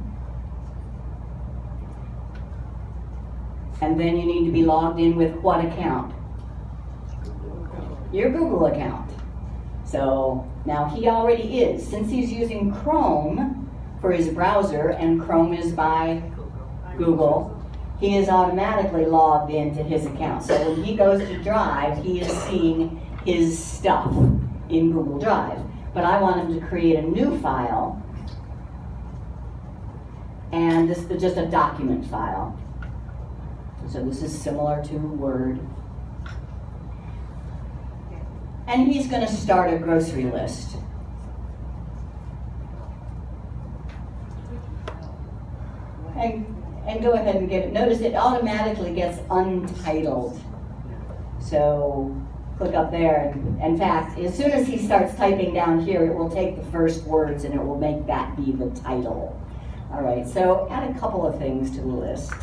And then you need to be logged in with what account? Your Google account. So now he already is. Since he's using Chrome for his browser, and Chrome is by Google, he is automatically logged into his account. So when he goes to Drive, he is seeing his stuff in Google Drive. But I want him to create a new file, and this is just a document file. So this is similar to Word. And he's going to start a grocery list. And go ahead and get it. Notice it automatically gets untitled. So click up there. And in fact, as soon as he starts typing down here, it will take the first words and it will make that be the title. All right, so add a couple of things to the list.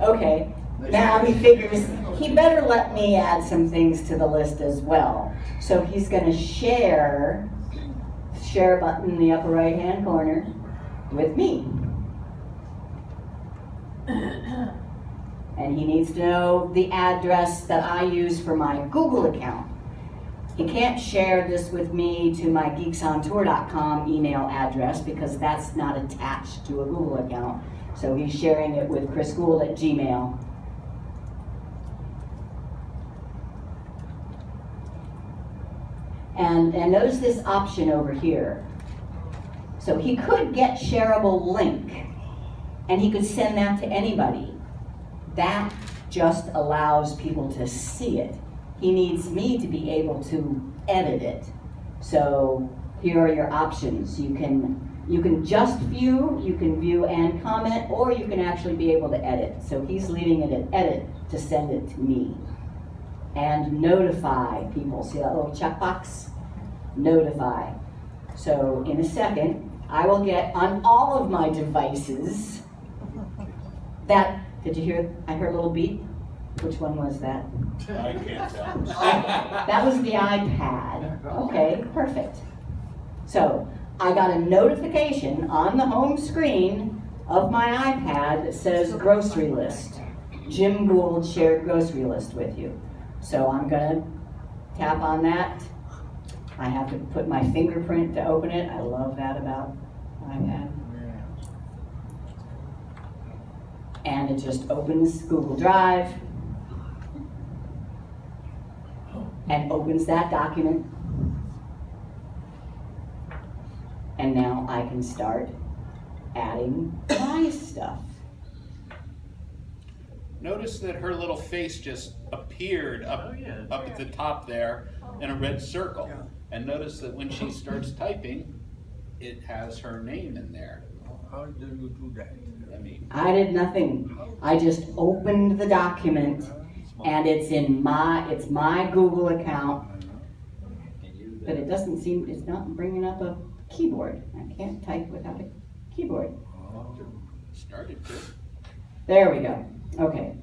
Okay, now he figures he better let me add some things to the list as well. So he's going to share button in the upper right hand corner with me. And he needs to know the address that I use for my Google account. He can't share this with me to my geeksontour.com email address because that's not attached to a Google account. So he's sharing it with Chris Guld at Gmail. And notice this option over here. So he could get shareable link and he could send that to anybody. That just allows people to see it. He needs me to be able to edit it. So here are your options. You can just view, you can view and comment, or you can actually be able to edit. So he's leaving it at edit to send it to me. And notify people. See that little checkbox? Notify. So in a second, I will get on all of my devices that, did you hear, I heard a little beep? Which one was that? I can't tell. That was the iPad. Okay, perfect. So I got a notification on the home screen of my iPad that says grocery list. Jim Guld shared grocery list with you. So I'm gonna tap on that. I have to put my fingerprint to open it. I love that about iPad. And it just opens Google Drive and opens that document. And now I can start adding my stuff. Notice that her little face just appeared up at the top there in a red circle. And notice that when she starts typing, it has her name in there. How do you do that? I did nothing. I just opened the document and it's my Google account. But it doesn't seem, it's not bringing up a keyboard. I can't type without a keyboard. Started to. There we go. Okay.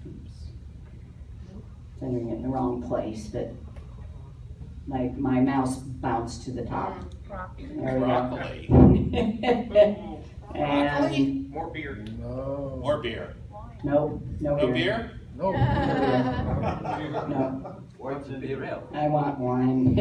Oops. Centering it in the wrong place, but my mouse bounced to the top. There we Broccoli. go. And More beer. No. More beer. nope, no No beer. beer? No. No, What's in the email? I want wine.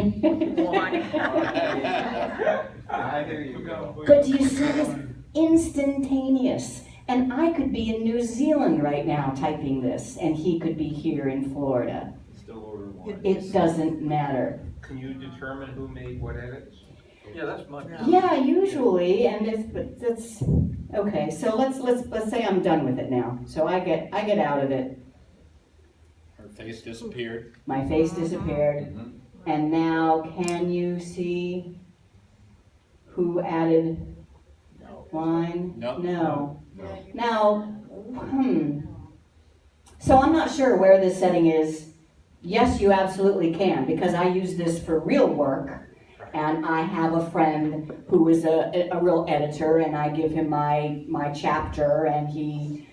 I hear you go. But do you see this? Instantaneous. And I could be in New Zealand right now typing this, and he could be here in Florida. Still order one. It doesn't matter. Can you determine who made what edits? Yeah, that's mine. Yeah, usually, but that's okay. So let's say I'm done with it now. So I get out of it. Her face disappeared. My face disappeared, and now can you see who added line? No. Now, so I'm not sure where this setting is. Yes, you absolutely can, because I use this for real work. And I have a friend who is a real editor, and I give him my chapter, and he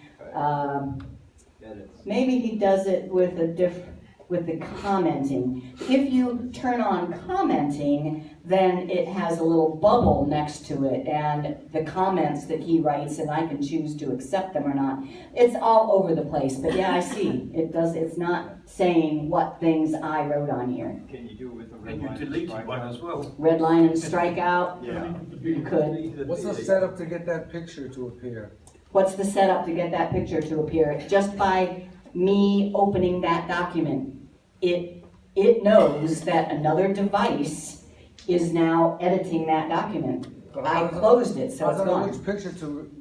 maybe he does it with the commenting. If you turn on commenting, then it has a little bubble next to it, and the comments that he writes, and I can choose to accept them or not. It's all over the place, but yeah, I see. It's not saying what things I wrote on here. Can you do it with the red And you line? deleted one as well. Red line and strikeout? Yeah. You could. What's the setup to get that picture to appear? What's the setup to get that picture to appear? Just by me opening that document, it it knows that another device is now editing that document. I closed it, so I it's don't know gone. which picture to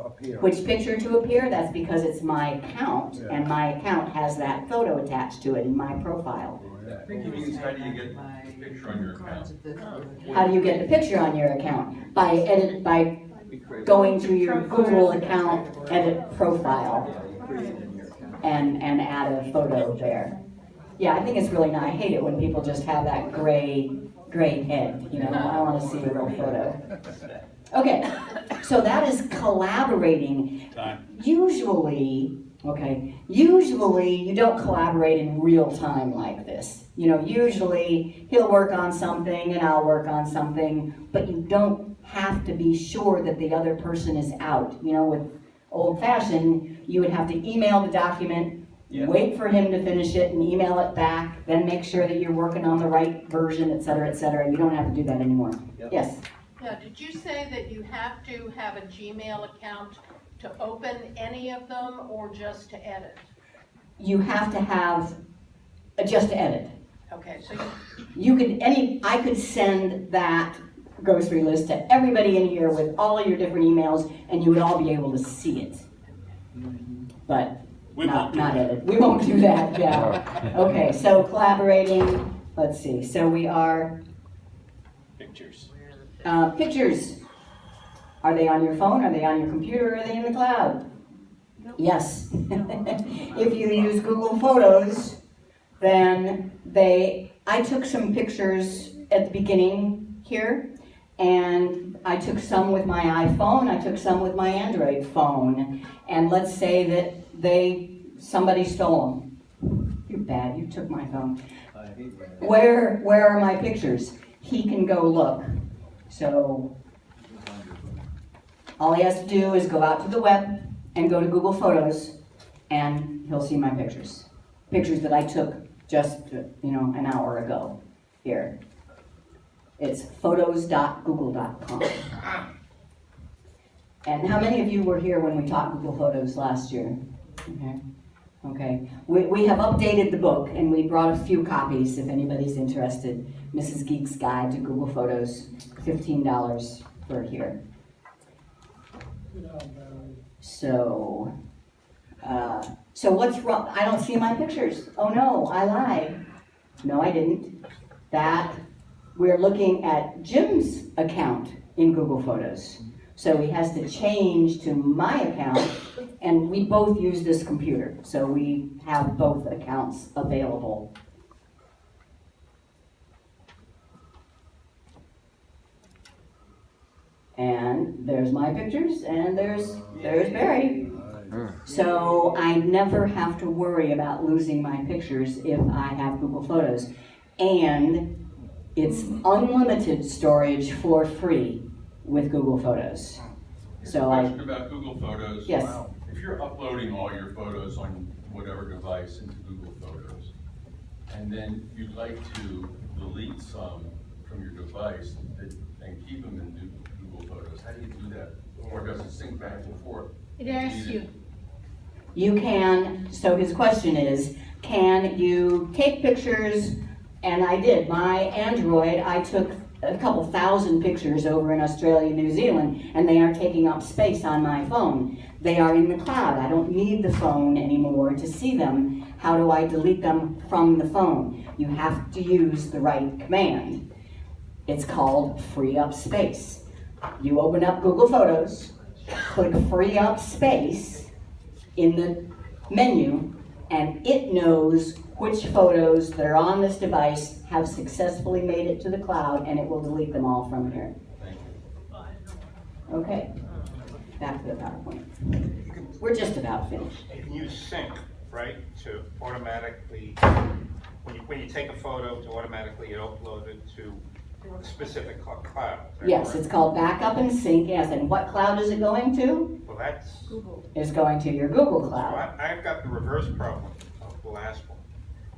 appear. Which picture to appear? That's because it's my account, and my account has that photo attached to it in my profile. I think it means how do you get the picture on your account? How do you get the picture on your account? By going to your Google account, edit profile, and add a photo there. Yeah, I think it's really nice. I hate it when people just have that gray head, you know, I want to see a real photo. Okay, so that is collaborating. Usually you don't collaborate in real time like this. You know, usually he'll work on something and I'll work on something, but you don't have to be sure that the other person is out. You know, with old-fashioned, you would have to email the document, wait for him to finish it and email it back, then make sure that you're working on the right version, et cetera, et cetera. You don't have to do that anymore. Yes? Yeah, did you say that you have to have a Gmail account to open any of them or just to edit? You have to have just to edit. Okay, so I could send that grocery list to everybody in here with all of your different emails, and you would all be able to see it. But not edit. We won't do that, yeah. Okay, so collaborating, let's see. So we are... Pictures. Pictures. Are they on your phone? Are they on your computer? Or are they in the cloud? Yes. If you use Google Photos, then I took some pictures at the beginning here, and I took some with my iPhone, I took some with my Android phone, and let's say that somebody stole them. You're bad, you took my phone. Where are my pictures? He can go look. So all he has to do is go out to the web and go to Google Photos, and he'll see my pictures. Pictures that I took just, an hour ago here. It's photos.google.com. And how many of you were here when we taught Google Photos last year? Okay. We have updated the book, and we brought a few copies if anybody's interested. Mrs. Geek's Guide to Google Photos, $15 for here. So what's wrong? I don't see my pictures. Oh no, I lied. No, I didn't. We're looking at Jim's account in Google Photos. So he has to change to my account, and we both use this computer. So we have both accounts available. And there's my pictures, and there's Barry. So I never have to worry about losing my pictures if I have Google Photos. And it's unlimited storage for free with Google Photos. Here's a question about Google Photos. Yes. Wow. If you're uploading all your photos on whatever device into Google Photos, and then you'd like to delete some from your device and keep them in Google Photos, how do you do that? Or does it sync back and forth? It asks you. You can, so his question is, can you take pictures? And I did. My Android, I took a couple thousand pictures over in Australia, New Zealand, and they are taking up space on my phone. They are in the cloud. I don't need the phone anymore to see them. How do I delete them from the phone? You have to use the right command. It's called free up space. You open up Google Photos, click free up space in the menu, and it knows which photos that are on this device have successfully made it to the cloud, and it will delete them all from here. Okay, back to the PowerPoint. We're just about finished. You can use sync, right, to automatically, when you take a photo, to automatically upload it to a specific cloud. Yes, correct? it's called backup and sync. Yes, and what cloud is it going to? Well, that's Google. It's going to your Google So Cloud. I've got the reverse problem of the last one,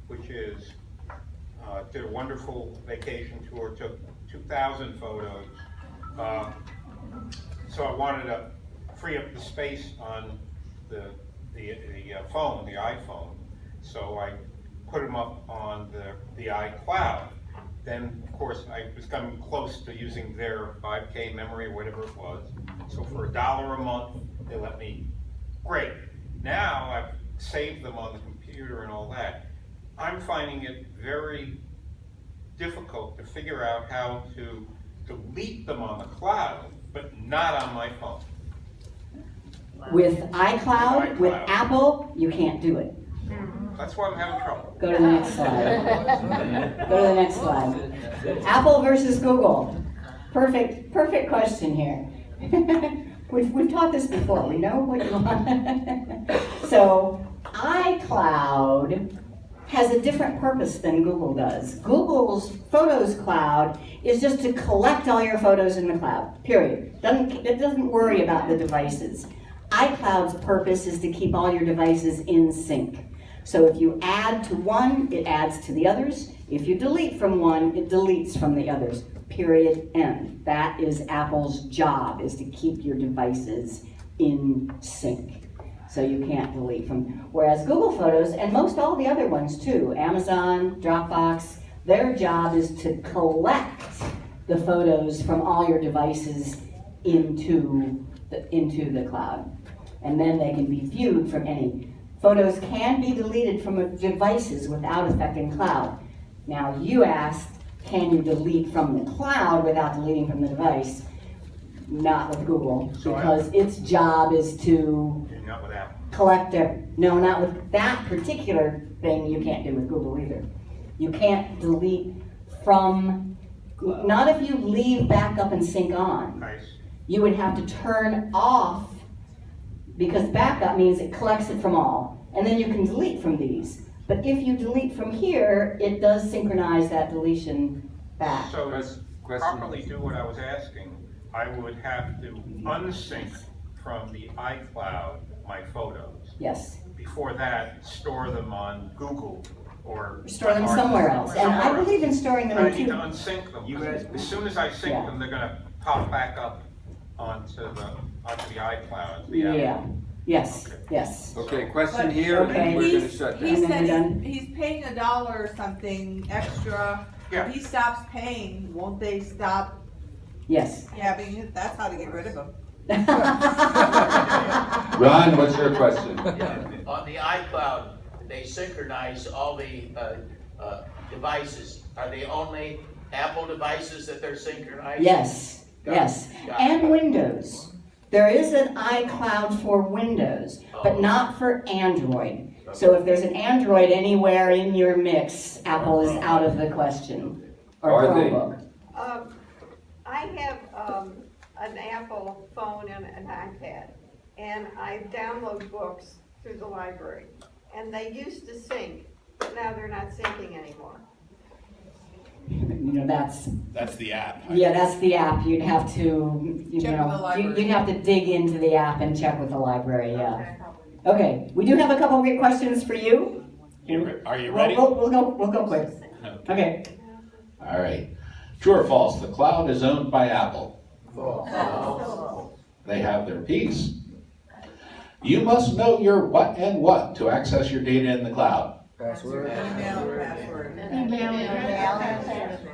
which is, did a wonderful vacation tour, took 2,000 photos. So I wanted to free up the space on the phone, the iPhone. So I put them up on the iCloud. Then, of course, I was coming close to using their 5K memory, whatever it was. So for $1 a month, they let me. Great. Now I've saved them on the computer and all that. I'm finding it very difficult to figure out how to delete them on the cloud, but not on my phone. With iCloud, with Apple, you can't do it. That's why I'm having trouble. Go to the next slide. Go to the next slide. Apple versus Google. Perfect question here. We've taught this before. We know what you want. So iCloud has a different purpose than Google does. Google's Photos Cloud is just to collect all your photos in the cloud, period. It doesn't worry about the devices. iCloud's purpose is to keep all your devices in sync. So if you add to one, it adds to the others. If you delete from one, it deletes from the others. Period, end. That is Apple's job, is to keep your devices in sync. So you can't delete from. Whereas Google Photos, and most all the other ones too, Amazon, Dropbox, their job is to collect the photos from all your devices into the cloud. And then they can be viewed from any. Photos can be deleted from devices without affecting cloud. Now you asked, can you delete from the cloud without deleting from the device? Not with Google, because its job is to Not with Apple. collect no, not with that particular thing. You can't do with Google either. You can't delete from, not if you leave backup and sync on. Nice. You would have to turn off, because backup means it collects it from all, and then you can delete from these. But if you delete from here, it does synchronize that deletion back. So to properly do what I was asking, I would have to unsync from the iCloud my photos. Yes. Before that, store them on Google or Store them somewhere else. And I believe in storing them I in need two. to unsync them. As soon as I sync them, they're going to pop back up onto the iCloud. Yeah. Yes. Yes. Okay, question here, and we're gonna shut He down. said he's paying $1 or something extra. Yeah. If he stops paying, won't they stop? Yes. Yeah, I mean, that's how to get rid of him. Ron, what's your question? On the iCloud, they synchronize all the devices. Are they only Apple devices that they're synchronizing? Yes. Yes. And Windows. There is an iCloud for Windows, but not for Android. So if there's an Android anywhere in your mix, Apple is out of the question. Or Chromebook. I have an Apple phone and an iPad, and I download books through the library. And they used to sync, but now they're not syncing anymore. You know, That's the app. Yeah, that's the app. You'd have to, you'd have to dig into the app and check with the library, yeah. Okay, we do have a couple of questions for you. Are you ready? We'll go quick. Okay. All right. True or false? The cloud is owned by Apple. False. They have their piece. You must know your what and what to access your data in the cloud. Password.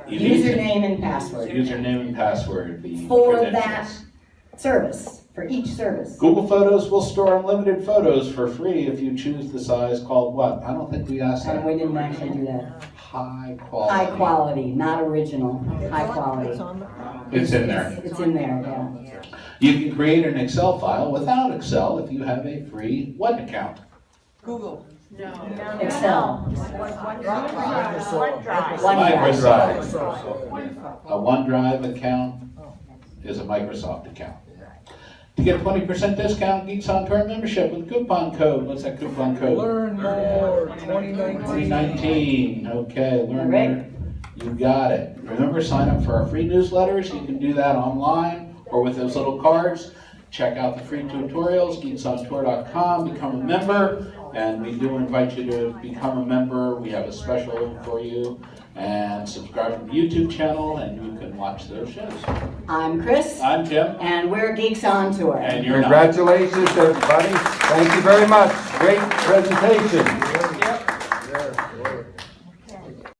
Username and password. Username and password. For that service, for each service. Google Photos will store unlimited photos for free if you choose the size called what? I don't think we asked that. And we didn't actually do that. High quality. High quality, not original. High quality. It's in there. It's in there, yeah. You can create an Excel file without Excel if you have a free what account? Google. No. Excel. Microsoft. A OneDrive account is a Microsoft account. To get 20% discount, Geeks on Tour membership with coupon code. What's that coupon code? Learn more 2019. 2019. Okay, learn more. You got it. Remember, sign up for our free newsletters. You can do that online or with those little cards. Check out the free tutorials, geeksontour.com, become a member, and we do invite you to become a member. We have a special for you, and subscribe to the YouTube channel, and you can watch those shows. I'm Chris. I'm Jim. And we're Geeks on Tour. And you're Congratulations, everybody. Thank you very much. Great presentation.